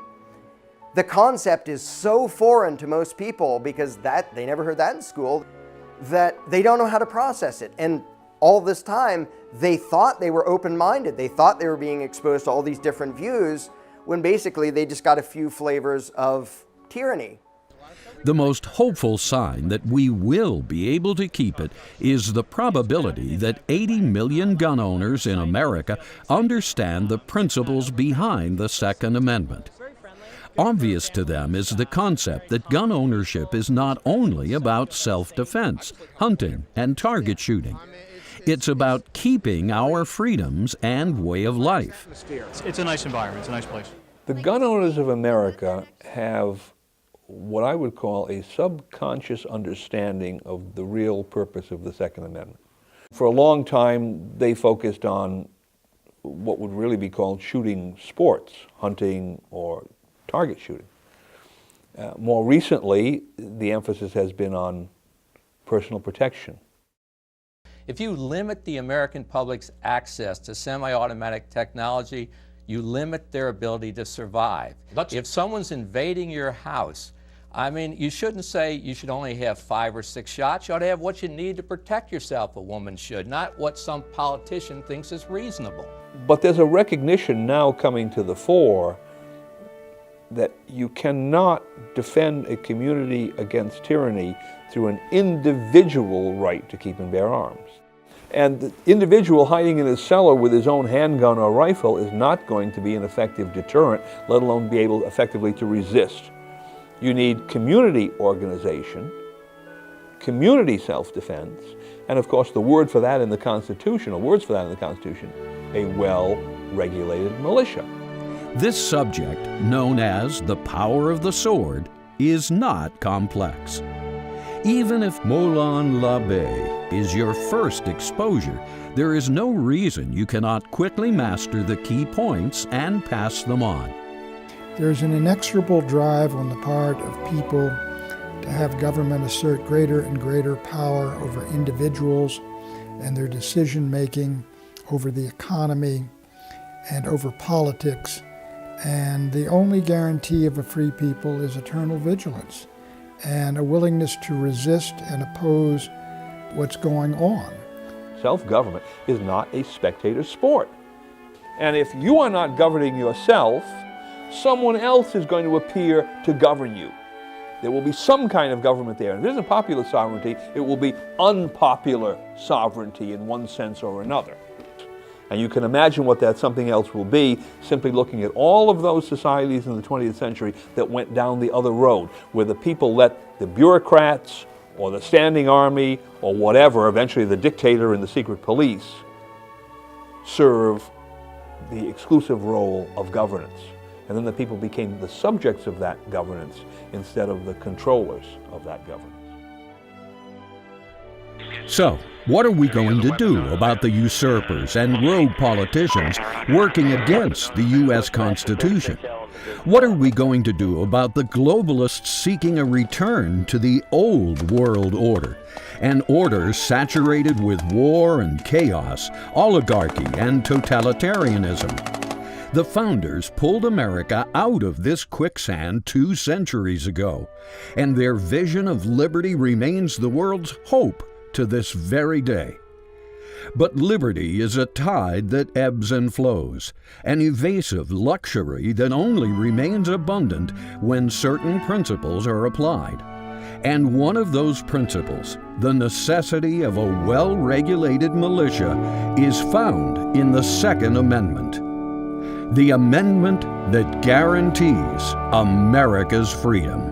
The concept is so foreign to most people because they never heard that in school, that they don't know how to process it. And all this time, they thought they were open-minded. They thought they were being exposed to all these different views, when basically they just got a few flavors of tyranny. The most hopeful sign that we will be able to keep it is the probability that 80 million gun owners in America understand the principles behind the Second Amendment. Obvious to them is the concept that gun ownership is not only about self-defense, hunting, and target shooting. It's about keeping our freedoms and way of life. It's a nice environment. It's a nice place. The gun owners of America have what I would call a subconscious understanding of the real purpose of the Second Amendment. For a long time, they focused on what would really be called shooting sports, hunting or target shooting. More recently, the emphasis has been on personal protection. If you limit the American public's access to semi-automatic technology, you limit their ability to survive. If someone's invading your house, I mean, you shouldn't say you should only have 5 or 6 shots. You ought to have what you need to protect yourself, a woman should, not what some politician thinks is reasonable. But there's a recognition now coming to the fore that you cannot defend a community against tyranny through an individual right to keep and bear arms. And the individual hiding in his cellar with his own handgun or rifle is not going to be an effective deterrent, let alone be able effectively to resist. You need community organization, community self-defense, and of course the word for that in the Constitution, or words for that in the Constitution, a well-regulated militia. This subject, known as the power of the sword, is not complex. Even if MOLON LABE is your first exposure, there is no reason you cannot quickly master the key points and pass them on. There's an inexorable drive on the part of people to have government assert greater and greater power over individuals and their decision-making, over the economy, and over politics. And the only guarantee of a free people is eternal vigilance and a willingness to resist and oppose what's going on. Self-government is not a spectator sport. And if you are not governing yourself, someone else is going to appear to govern you. There will be some kind of government there. And if it isn't popular sovereignty, it will be unpopular sovereignty in one sense or another. And you can imagine what that something else will be, simply looking at all of those societies in the 20th century that went down the other road, where the people let the bureaucrats or the standing army or whatever, eventually the dictator and the secret police, serve the exclusive role of governance. And then the people became the subjects of that governance instead of the controllers of that governance. So, what are we going to do about the usurpers and rogue politicians working against the U.S. Constitution? What are we going to do about the globalists seeking a return to the old world order, an order saturated with war and chaos, oligarchy and totalitarianism? The founders pulled America out of this quicksand 2 centuries ago, and their vision of liberty remains the world's hope to this very day. But liberty is a tide that ebbs and flows, an evasive luxury that only remains abundant when certain principles are applied. And one of those principles, the necessity of a well-regulated militia, is found in the Second Amendment, the amendment that guarantees America's freedom.